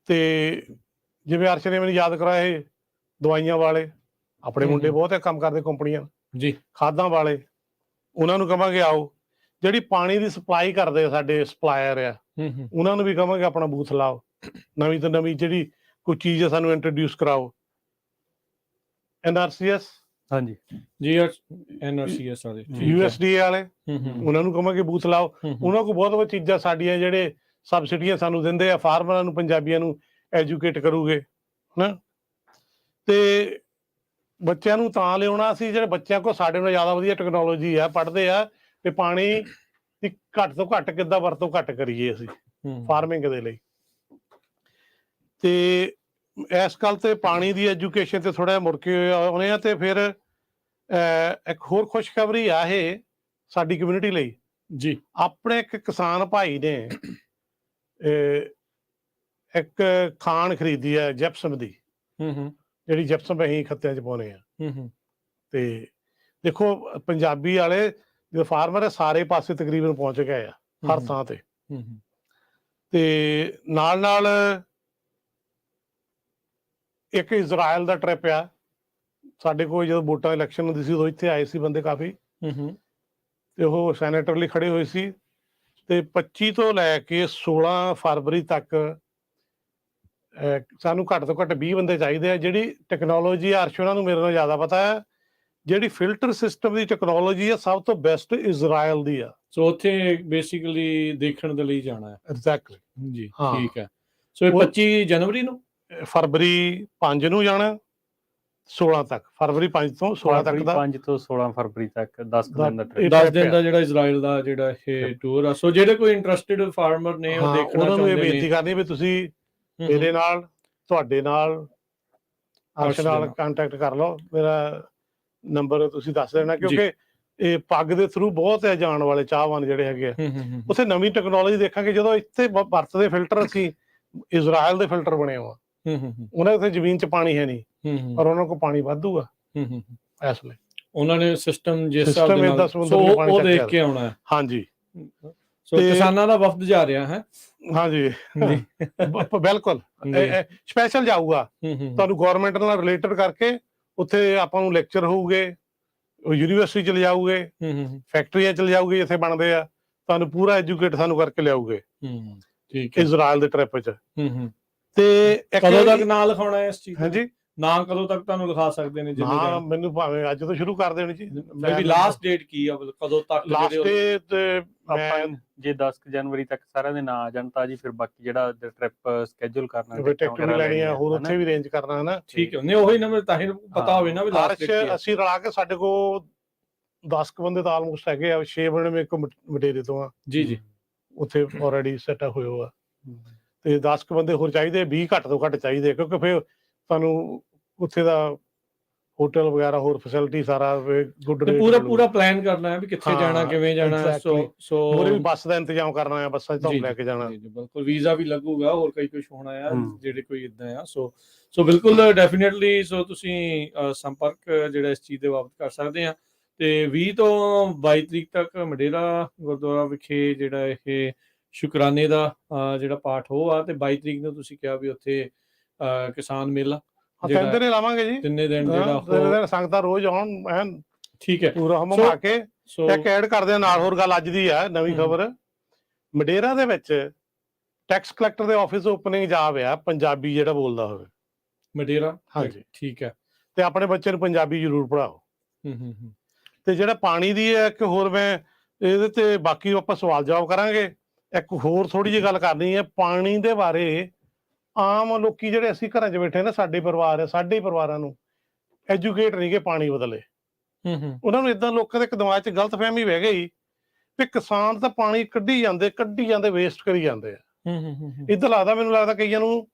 ਤੇ ਜਿਵੇਂ ਅਰਸ਼ ਨੇ ਮੈਨੂੰ ਯਾਦ ਕਰਾਇਆ, ਇਹ ਦਵਾਈਆਂ ਵਾਲੇ ਆਪਣੇ ਮੁੰਡੇ ਬਹੁਤ ਕੰਮ ਕਰਦੇ, ਕੰਪਨੀਆਂ ਜੀ, ਖਾਦਾਂ ਵਾਲੇ, ਉਹਨਾਂ ਨੂੰ ਕਵਾਂਗੇ ਆਓ। ਜਿਹੜੀ ਪਾਣੀ ਦੀ ਸਪਲਾਈ ਕਰਦੇ ਆ ਸਾਡੇ ਸਪਲਾਇਰ ਆ, ਉਹਨਾਂ ਨੂੰ ਵੀ ਕਵਾਂਗੇ ਆਪਣਾ ਬੂਥ ਲਾਓ। ਨਵੀਂ ਤੋਂ ਨਵੀਂ ਜਿਹੜੀ ਕੋਈ ਚੀਜ਼ ਹੈ ਸਾਨੂੰ ਇੰਟਰੋਡਿਊਸ ਕਰਾਓ। NRCS, ਹਾਂਜੀ, NRCS ਵਾਲੇ, USDA ਵਾਲੇ, ਉਹਨਾਂ ਨੂੰ ਕਵਾਂਗੇ ਬੂਥ ਲਾਓ। ਉਹਨਾਂ ਕੋਲ ਬਹੁਤ ਚੀਜ਼ਾਂ ਸਾਡੀਆਂ ਜਿਹੜੇ ਸਬਸਿਡੀਆਂ ਸਾਨੂੰ ਦਿੰਦੇ ਆ, ਫਾਰਮਰਾਂ ਨੂੰ, ਪੰਜਾਬੀਆਂ ਨੂੰ ਐਜੂਕੇਟ ਕਰੂਗੇ ਹਨਾ। ਤੇ ਬੱਚਿਆਂ ਨੂੰ ਤਾਂ ਲਿਆਉਣਾ ਅਸੀਂ ਜਿਹੜੇ ਬੱਚਿਆਂ ਕੋਲ ਸਾਡੇ ਨਾਲ ਜ਼ਿਆਦਾ ਵਧੀਆ ਟੈਕਨੋਲੋਜੀ ਆ, ਪੜ੍ਹਦੇ ਆ, ਤੇ ਪਾਣੀ ਦੀ ਘੱਟ ਤੋਂ ਘੱਟ ਕਿੱਦਾਂ ਵਰਤੋਂ ਘੱਟ ਕਰੀਏ ਅਸੀਂ। ਫਾਰਮਿੰਗ ਦੇ ਲਈ। ਤੇ ਇਸ ਗੱਲ ਤੇ ਪਾਣੀ ਦੀ ਐਜੂਕੇਸ਼ਨ ਤੇ ਥੋੜਾ ਮੁੜ ਕੇ ਆਉਣੇ ਆ। ਤੇ ਫਿਰ ਇੱਕ ਹੋਰ ਖੁਸ਼ਖਬਰੀ ਆ ਇਹ ਸਾਡੀ ਕਮਿਊਨਿਟੀ ਲਈ ਜੀ। ਆਪਣੇ ਇੱਕ ਕਿਸਾਨ ਭਾਈ ਨੇ ਇੱਕ ਖਾਣ ਖਰੀਦੀ ਹੈ ਜਿਪਸਮ ਦੀ, ਜਿਹੜੀ ਜਿਪਸਮ ਅਸੀਂ ਖੱਤਿਆਂ 'ਚ ਪਾਉਂਦੇ ਆ। ਤੇ ਦੇਖੋ ਪੰਜਾਬੀ ਵਾਲੇ ਜੋ ਫਾਰਮਰ ਸਾਰੇ ਪਾਸੇ ਤਕਰੀਬਨ ਪਹੁੰਚ ਗਏ ਆ ਹਰ ਥਾਂ ਤੇ। ਤੇ ਨਾਲ ਇੱਕ ਇਜ਼ਰਾਈਲ ਦਾ ਟ੍ਰਿਪ ਆ ਸਾਡੇ ਕੋਲ, ਜਦੋਂ ਵੋਟਾਂ ਇਲੈਕਸ਼ਨ ਹੁੰਦੀ ਸੀ ਉਦੋਂ ਇੱਥੇ ਆਏ ਸੀ ਬੰਦੇ ਕਾਫੀ। ਤੇ ਉਹ ਸੈਨੇਟਰ ਲਈ ਖੜੇ ਹੋਏ ਸੀ। ਤੇ 25 ਤੋਂ ਲੈ ਕੇ 16 ਫਰਵਰੀ ਤੱਕ ਸਾਨੂੰ ਘੱਟ ਤੋਂ ਘੱਟ 20 ਬੰਦੇ ਚਾਹੀਦੇ ਆ। ਜਿਹੜੀ ਟੈਕਨੋਲੋਜੀ ਅਰਸ਼ ਉਹਨਾਂ ਨੂੰ ਮੇਰੇ ਨਾਲ ਜ਼ਿਆਦਾ ਪਤਾ ਹੈ, ਜਿਹੜੀ ਫਿਲਟਰ ਸਿਸਟਮ ਦੀ ਟੈਕਨੋਲੋਜੀ ਆ ਸਭ ਤੋਂ ਬੈਸਟ ਇਜ਼ਰਾਈਲ ਦੀ ਆ। ਸੋ ਉੱਥੇ ਬੇਸਿਕਲੀ ਦੇਖਣ ਦੇ ਲਈ ਜਾਣਾ ਹੈ। ਐਗਜ਼ੈਕਟਲੀ ਜੀ, ਹਾਂ। ਠੀਕ ਹੈ। ਸੋ ਇਹ 25 ਜਨਵਰੀ ਨੂੰ, ਫਰਵਰੀ 5 ਨੂੰ ਜਾਣਾ, 16 ਤੱਕ। ਫਰਵਰੀ 5 ਤੋਂ 16 ਤੱਕ ਦਾ, 5 ਤੋਂ 16 ਫਰਵਰੀ ਤੱਕ 10 ਦਿਨ ਦਾ ਟ੍ਰਿਪ। 10 ਦਿਨ ਦਾ ਜਿਹੜਾ ਇਜ਼ਰਾਈਲ ਦਾ ਜਿਹੜਾ ਇਹ ਟੂਰ ਆ। ਸੋ ਜਿਹੜੇ ਕੋਈ ਇੰਟਰਸਟਿਡ ਫਾਰਮਰ ਨੇ ਉਹ ਦੇਖਣਾ ਉਹਨਾਂ ਨੂੰ ਇਹ ਚਾਹੁੰਦੇ ਬੇਨਤੀ ਨੇ, ਕਰਨੀ ਵੀ ਤੁਸੀਂ ਮੇਰੇ ਨਾਲ, ਤੁਹਾਡੇ ਨਾਲ, ਅਰਸ਼ ਨਾਲ ਕੰਟੈਕਟ ਕਰ ਲਓ। ਮੇਰਾ ਨੰਬਰ ਤੁਸੀਂ ਦੱਸ ਦੇਣਾ, ਕਿਉਂਕਿ ਇਹ ਪੱਗ ਦੇ ਥਰੂ ਬਹੁਤ ਹੈ ਜਾਣ ਵਾਲੇ ਚਾਹਵਾਨ ਜਿਹੜੇ ਹੈਗੇ ਆ। ਉੱਥੇ ਨਵੀਂ ਟੈਕਨੋਲੋਜੀ ਦੇਖਾਂਗੇ। ਜਦੋਂ ਇੱਥੇ ਵਰਤਦੇ ਫਿਲਟਰ ਅਸੀਂ ਇਜ਼ਰਾਈਲ ਦੇ ਫਿਲਟਰ ਬਣੇ ਹੋ, ਉਹਨਾਂ ਉੱਥੇ ਜ਼ਮੀਨ 'ਚ ਪਾਣੀ ਹੈ ਨਹੀਂ, ਪਰ ਉਹਨਾਂ ਕੋਲ ਪਾਣੀ ਵਾਧੂ ਆ ਇਸ ਲਈ। ਉਹਨਾਂ ਨੇ ਸਿਸਟਮ ਜਿਸ ਹਿਸਾਬ ਦੇ ਨਾਲ ਉਹ ਦੇਖ ਕੇ ਆਉਣਾ ਹੈ। ਹਾਂਜੀ। ਸੋ ਕਿਸਾਨਾਂ ਦਾ ਵਫਦ ਜਾ ਰਿਹਾ ਹੈ। ਹਾਂਜੀ ਬਿਲਕੁਲ ਸਪੈਸ਼ਲ ਜਾਊਗਾ। ਤੁਹਾਨੂੰ ਗਵਰਨਮੈਂਟ ਨਾਲ ਰਿਲੇਟਡ ਕਰਕੇ ਉੱਥੇ ਆਪਾਂ ਨੂੰ ਲੈਕਚਰ ਹੋਊਗੇ, ਯੂਨੀਵਰਸਿਟੀ ਚ ਲਿਜਾਊਗੇ, ਫੈਕਟਰੀਆਂ ਚ ਲਿਜਾਊਗੇ ਜਿੱਥੇ ਬਣਦੇ ਆ, ਤੁਹਾਨੂੰ ਪੂਰਾ ਐਜੂਕੇਟ ਸਾਨੂੰ ਕਰਕੇ ਲਿਆਊਗੇ ਇਜ਼ਰਾਈਲ ਦੇ ਟ੍ਰਿਪ ਚ। ਤੇ ਕਦੋਂ ਤੱਕ ਨਾਂ ਲਿਖਾਉਣਾ ਹੈ ਇਸ ਚੀਜ਼? ਹਾਂਜੀ, ਨਾਂ ਕਦੋਂ ਤੱਕ ਤੁਹਾਨੂੰ ਲਿਖਾ ਸਕਦੇ ਨੇ? ਹਾਂ, ਮੈਨੂੰ ਭਾਵੇਂ ਅੱਜ ਤੋਂ ਸ਼ੁਰੂ ਕਰ ਦੇਣੀ ਜੀ। ਮੇਬੀ ਲਾਸਟ ਡੇਟ ਕੀ ਆ, ਕਦੋਂ ਤੱਕ? ਲਾਸਟ ਡੇਟ ਆਪਾਂ ਜੇ 10 ਜਨਵਰੀ ਤੱਕ ਸਾਰਿਆਂ ਦੇ ਨਾਂ ਆ ਜਾਣ ਤਾਂ ਜੀ ਫਿਰ ਬਾਕੀ ਜਿਹੜਾ ਟ੍ਰਿਪ ਸਕੇਜੂਲ ਕਰਨਾ, ਟਿਕਟ ਵੀ ਲੈਣੀ ਆ, ਹੋਰ ਉੱਥੇ ਵੀ ਅਰੇਂਜ ਕਰਨਾ ਹੈ ਨਾ। ਠੀਕ ਹੈ, ਨਹੀਂ ਉਹੀ ਨਾ ਤਾਂ ਹੀ ਪਤਾ ਹੋਵੇ ਨਾ ਵੀ ਲਾਸਟ ਡੇਟ। ਅਸੀਂ ਰਲਾ ਕੇ ਸਾਡੇ ਕੋਲ 10 ਬੰਦੇ ਤਾਂ ਆਲਮੋਸਟ ਹੈਗੇ ਆ। 6 ਬੰਦੇ ਇੱਕ ਮਟੇਰੇ ਤੋਂ ਆ ਜੀ ਉੱਥੇ ਆਲਰੇਡੀ ਸੈਟ ਹੋਏ ਹੋ ਆ। ਤੇ 10 ਬੰਦੇ ਹੋਰ ਚਾਹੀਦੇ, 20 ਘੱਟ ਤੋਂ ਘੱਟ ਚਾਹੀਦੇ, ਕਿਉਂਕਿ ਫਿਰ ਤੁਹਾਨੂੰ ਉੱਥੇ ਦਾ ਹੋਟਲ ਵਗੈਰਾ ਹੋਰ ਫੈਸਿਲਿਟੀ ਸਾਰਾ ਗੁੱਡ ਪੂਰਾ ਪਲਾਨ ਕਰਨਾ ਹੈ ਵੀ ਕਿੱਥੇ ਜਾਣਾ, ਕਿਵੇਂ ਜਾਣਾ। ਸੋ ਵੀ ਬੱਸ ਦਾ ਇੰਤਜ਼ਾਮ ਕਰਨਾ ਹੈ, ਬੱਸਾਂ 'ਚ ਤੁਹਾਨੂੰ ਲੈ ਕੇ ਜਾਣਾ। ਬਿਲਕੁਲ, ਵੀਜ਼ਾ ਵੀ ਲੱਗੂਗਾ, ਹੋਰ ਕਈ ਕੁਝ ਹੋਣਾ ਆ ਜਿਹੜੇ ਕੋਈ ਇਦਾਂ ਆ। ਸੋ ਬਿਲਕੁਲ ਡੈਫੀਨੇਟਲੀ। ਸੋ ਤੁਸੀਂ ਸੰਪਰਕ ਜਿਹੜਾ ਇਸ ਚੀਜ਼ ਦੇ ਬਾਬਤ ਕਰ ਸਕਦੇ ਆ। ਤੇ 20 ਤੋਂ 22 ਤਰੀਕ ਤੱਕ ਮਡੇਰਾ ਗੁਰਦੁਆਰਾ ਵਿਖੇ ਜਿਹੜਾ ਇਹ ਸ਼ੁਕਰਾਨੇ ਦਾ ਜਿਹੜਾ ਪਾਠ ਉਹ ਆ। ਤੇ 22 ਤਰੀਕ ਨੂੰ ਤੁਸੀਂ ਕਿਹਾ ਵੀ ਉੱਥੇ ਕਿਸਾਨ ਮੇਲਾ 3 ਦਿਨ ਲਾਵਾਂਗੇ ਜੀ। 3 ਦਿਨ ਜਿਹੜਾ ਸੰਗਤਾਂ ਰੋਜ਼ ਆਉਣ। ਠੀਕ ਹੈ, ਪੂਰਾ ਹਮਾ ਕੇ ਇੱਕ ਐਡ ਕਰਦੇ ਆ ਨਾਲ। ਹੋਰ ਗੱਲ ਅੱਜ ਦੀ ਆ ਨਵੀਂ ਖਬਰ, ਮਡੇਰਾ ਦੇ ਵਿੱਚ ਟੈਕਸ ਕਲੈਕਟਰ ਦੇ ਆਫਿਸ ਓਪਨਿੰਗ ਜਾ ਰਿਹਾ ਪੰਜਾਬੀ ਜਿਹੜਾ ਬੋਲਦਾ ਹੋਵੇ ਮਡੇਰਾ। ਹਾਂਜੀ, ਠੀਕ ਹੈ। ਤੇ ਆਪਣੇ ਬੱਚੇ ਨੂੰ ਪੰਜਾਬੀ ਜ਼ਰੂਰ ਪੜ੍ਹਾਓ। ਤੇ ਜਿਹੜਾ ਪਾਣੀ ਦੀ ਹੈ, ਇੱਕ ਹੋਰ ਮੈਂ ਇਹਦੇ ਤੇ ਬਾਕੀ ਆਪਾਂ ਸਵਾਲ ਜਵਾਬ ਕਰਾਂਗੇ। ਇੱਕ ਹੋਰ ਥੋੜੀ ਜਿਹੀ ਗੱਲ ਕਰਨੀ ਹੈ ਪਾਣੀ ਦੇ ਬਾਰੇ। ਆਮ ਲੋਕੀ ਜਿਹੜੇ ਅਸੀਂ ਘਰਾਂ 'ਚ ਬੈਠੇ ਨਾ, ਸਾਡੇ ਪਰਿਵਾਰ ਹੈ, ਸਾਡੇ ਪਰਿਵਾਰਾਂ ਨੂੰ ਐਜੂਕੇਟ ਨਹੀਂ ਗੇ ਪਾਣੀ ਬਦਲੇ। ਉਹਨਾਂ ਨੂੰ ਏਦਾਂ ਲੋਕਾਂ ਦੇ ਦਿਮਾਗ 'ਚ ਗਲਤਫਹਿਮੀ ਬਹਿ ਗਈ ਵੀ ਕਿਸਾਨ ਤਾਂ ਪਾਣੀ ਕੱਢੀ ਜਾਂਦੇ ਵੇਸਟ ਕਰੀ ਜਾਂਦੇ ਆ। ਇੱਦਾਂ ਲੱਗਦਾ, ਮੈਨੂੰ ਲੱਗਦਾ ਕਈਆਂ ਨੂੰ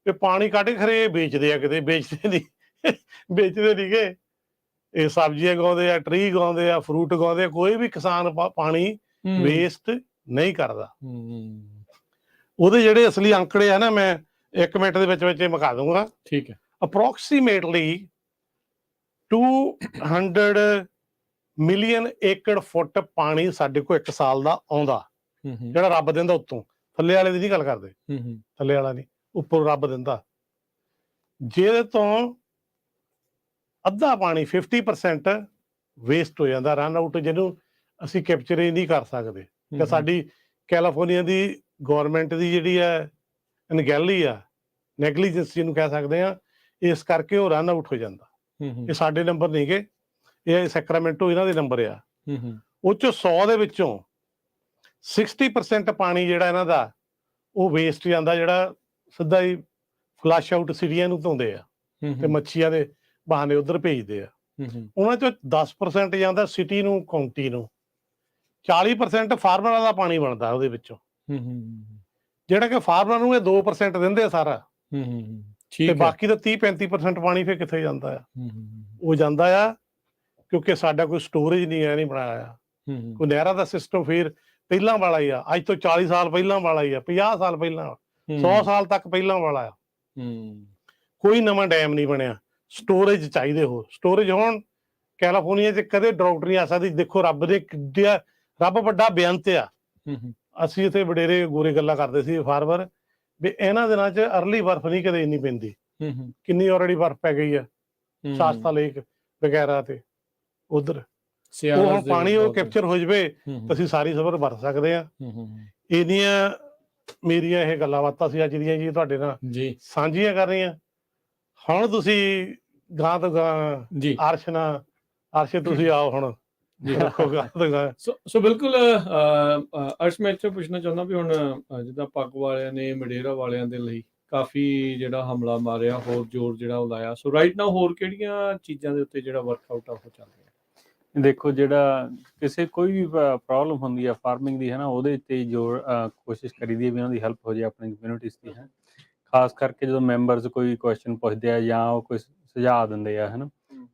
ਵੀ ਪਾਣੀ ਕੱਢ ਕੇ ਖਰੇ ਵੇਚਦੇ ਆ, ਕਿਤੇ ਵੇਚਦੇ ਨਹੀਂ ਗੇ। ਇਹ ਸਬਜ਼ੀਆਂ ਉਗਾਉਂਦੇ ਆ, ਟਰੀ ਉਗਾਉਂਦੇ ਆ, ਫਰੂਟ ਉਗਾਉਂਦੇ ਆ। ਕੋਈ ਵੀ ਕਿਸਾਨ ਪਾਣੀ ਵੇਸਟ ਨਹੀਂ ਕਰਦਾ। ਉਹਦੇ ਜਿਹੜੇ ਅਸਲੀ ਅੰਕੜੇ ਆ ਨਾ, ਮੈਂ 1 ਮਿੰਟ ਦੇ ਵਿੱਚ ਮੁਕਾ ਦੂੰਗਾ। ਠੀਕ ਹੈ। ਅਪਰੋਕਸੀਮੇਟਲੀ 200 ਮਿਲੀਅਨ ਏਕੜ ਫੁੱਟ ਪਾਣੀ ਸਾਡੇ ਕੋਲ 1 ਸਾਲ ਦਾ ਆਉਂਦਾ, ਜਿਹੜਾ ਰੱਬ ਦਿੰਦਾ ਉੱਤੋਂ। ਥੱਲੇ ਵਾਲੇ ਦੀ ਨਹੀਂ ਗੱਲ ਕਰਦੇ, ਥੱਲੇ ਵਾਲਾ ਨਹੀਂ, ਉੱਪਰ ਰੱਬ ਦਿੰਦਾ। ਜਿਹਦੇ ਤੋਂ ਅੱਧਾ ਪਾਣੀ 50% ਵੇਸਟ ਹੋ ਜਾਂਦਾ, ਰਨ ਆਊਟ, ਜਿਹਨੂੰ ਅਸੀਂ ਕੈਪਚਰ ਹੀ ਨਹੀਂ ਕਰ ਸਕਦੇ। ਤੇ ਸਾਡੀ ਕੈਲੀਫੋਰਨੀਆ ਦੀ ਗੌਰਮੈਂਟ ਦੀ ਜਿਹੜੀ ਹੈ ਅਣਗਹਿਲੀ ਆ, ਨੈਗਲੀਜੈਂਸ ਜਿਹਨੂੰ ਕਹਿ ਸਕਦੇ ਆ, ਇਸ ਕਰਕੇ ਉਹ ਰਨ ਆਊਟ ਹੋ ਜਾਂਦਾ। ਇਹ ਸਾਡੇ ਨੰਬਰ ਨਹੀਂ ਗੇ, ਇਹ ਸੈਕਰਾਮੈਂਟੋ ਇਹਨਾਂ ਦੇ ਨੰਬਰ ਆ। ਉਹ 'ਚੋਂ 100 ਦੇ ਵਿੱਚੋਂ 60% ਪਾਣੀ ਜਿਹੜਾ ਇਹਨਾਂ ਦਾ ਉਹ ਵੇਸਟ ਜਾਂਦਾ, ਜਿਹੜਾ ਸਿੱਧਾ ਹੀ ਫਲਸ਼ ਆਊਟ ਸਿਟੀਆਂ ਨੂੰ ਧੋਂਦੇ ਆ ਤੇ ਮੱਛੀਆਂ ਦੇ ਬਹਾਨੇ ਉੱਧਰ ਭੇਜਦੇ ਆ। ਉਹਨਾਂ 'ਚੋਂ 10% ਜਾਂਦਾ ਸਿਟੀ ਨੂੰ, ਕਾਉਂਟੀ ਨੂੰ। 40% ਫਾਰਮਰਾਂ ਦਾ ਪਾਣੀ ਬਣਦਾ ਉਹਦੇ ਵਿੱਚੋਂ। ਜਿਹੜਾ ਕਿ ਫਾਰਮਰ ਨੂੰ ਇਹ 2% ਦਿੰਦੇ ਆ ਸਾਰਾ, ਤੇ ਠੀਕ ਹੈ। ਬਾਕੀ ਤਾਂ 30-35% ਪਾਣੀ ਫਿਰ ਕਿੱਥੇ ਜਾਂਦਾ ਆ? ਉਹ ਜਾਂਦਾ ਆ ਕਿਉਂਕਿ ਸਾਡਾ ਕੋਈ ਸਟੋਰੇਜ ਨਹੀਂ ਬਣਾਇਆ, ਕੋਈ ਨਹਿਰਾਂ ਦਾ ਸਿਸਟਮ ਫਿਰ ਪਹਿਲਾਂ ਵਾਲਾ ਹੀ ਆ, ਅੱਜ ਤੋਂ 40 ਸਾਲ ਪਹਿਲਾਂ ਵਾਲਾ ਹੀ ਆ, 50 ਸਾਲ ਪਹਿਲਾਂ, 100 ਸਾਲ ਤੱਕ ਪਹਿਲਾਂ ਵਾਲਾ ਆ। ਕੋਈ ਨਵਾਂ ਡੈਮ ਨਹੀਂ ਬਣਿਆ। ਸਟੋਰੇਜ ਚਾਹੀਦੇ ਹੋ, ਸਟੋਰੇਜ ਹੁਣ ਕੈਲੀਫੋਰਨੀਆ 'ਚ ਕਦੇ ਡਰਾਊਟ ਨਹੀਂ ਆ ਸਕਦੀ। ਦੇਖੋ ਰੱਬ ਵੱਡਾ ਬੇਅੰਤ ਆ। ਅਸੀਂ ਇੱਥੇ ਵਡੇਰੇ ਗੋਰੇ ਗੱਲਾਂ ਕਰਦੇ ਸੀ ਫਾਰਮਰ ਵੀ ਇਹਨਾਂ ਦਿਨਾਂ 'ਚ ਅਰਲੀ ਬਰਫ਼ ਨਹੀਂ ਕਦੇ ਇੰਨੀ ਪੈਂਦੀ। ਕਿੰਨੀ ਆਲਰੇਡੀ ਬਰਫ਼ ਪੈ ਗਈ ਆ ਸ਼ਾਸਤਾ ਲੇਕ ਵਗੈਰਾ ਤੇ ਉਧਰ। ਉਹ ਹੁਣ ਪਾਣੀ ਉਹ ਕੈਪਚਰ ਹੋ ਜਾਵੇ ਤਾਂ ਅਸੀਂ ਸਾਰੀ ਸਬਰ ਵਰਤ ਸਕਦੇ ਆ। ਇਹਦੀਆਂ ਮੇਰੀਆਂ ਇਹ ਗੱਲਾਂ ਬਾਤਾਂ ਸੀ ਅੱਜ ਦੀਆਂ ਜੀ ਤੁਹਾਡੇ ਨਾਲ ਸਾਂਝੀਆਂ ਕਰ ਰਹੀਆਂ। ਹੁਣ ਤੁਸੀਂ ਗਾਂ ਤੋਂ ਗਾਂ ਅਰਸ਼ ਤੁਸੀਂ ਆਓ ਹੁਣ ਸੋ ਬਿਲਕੁਲ। ਅਰਸ਼ ਮੈਂ ਇੱਥੇ ਪੁੱਛਣਾ ਚਾਹੁੰਦਾ ਵੀ ਹੁਣ ਜਿੱਦਾਂ ਪੱਗ ਵਾਲਿਆਂ ਨੇ ਮਡੇਰਾ ਵਾਲਿਆਂ ਦੇ ਲਈ ਕਾਫੀ ਜਿਹੜਾ ਹਮਲਾ ਮਾਰਿਆ, ਹੋਰ ਜ਼ੋਰ ਜਿਹੜਾ ਉਹ ਲਾਇਆ, ਸੋ ਰਾਈਟ ਨਾਓ ਹੋਰ ਕਿਹੜੀਆਂ ਚੀਜ਼ਾਂ ਦੇ ਉੱਤੇ ਜਿਹੜਾ ਵਰਕਆਊਟ ਆ ਉਹ ਚੱਲ ਰਿਹਾ? ਦੇਖੋ ਜਿਹੜਾ ਕਿਸੇ ਕੋਈ ਵੀ ਪ੍ਰੋਬਲਮ ਹੁੰਦੀ ਆ ਫਾਰਮਿੰਗ ਦੀ ਹੈ ਨਾ, ਉਹਦੇ ਤੇ ਜੋਰ ਕੋਸ਼ਿਸ਼ ਕਰੀਦੀ ਹੈ ਵੀ ਉਹਨਾਂ ਦੀ ਹੈਲਪ ਹੋ ਜਾਏ ਆਪਣੀ ਕਮਿਊਨਿਟੀਜ਼ ਦੀ ਹੈ। ਖਾਸ ਕਰਕੇ ਜਦੋਂ ਮੈਂਬਰਸ ਕੋਈ ਕੁਐਸਚਨ ਪੁੱਛਦੇ ਆ ਜਾਂ ਉਹ ਕੋਈ ਸੁਝਾਅ ਦਿੰਦੇ ਆ ਹੈ ਨਾ,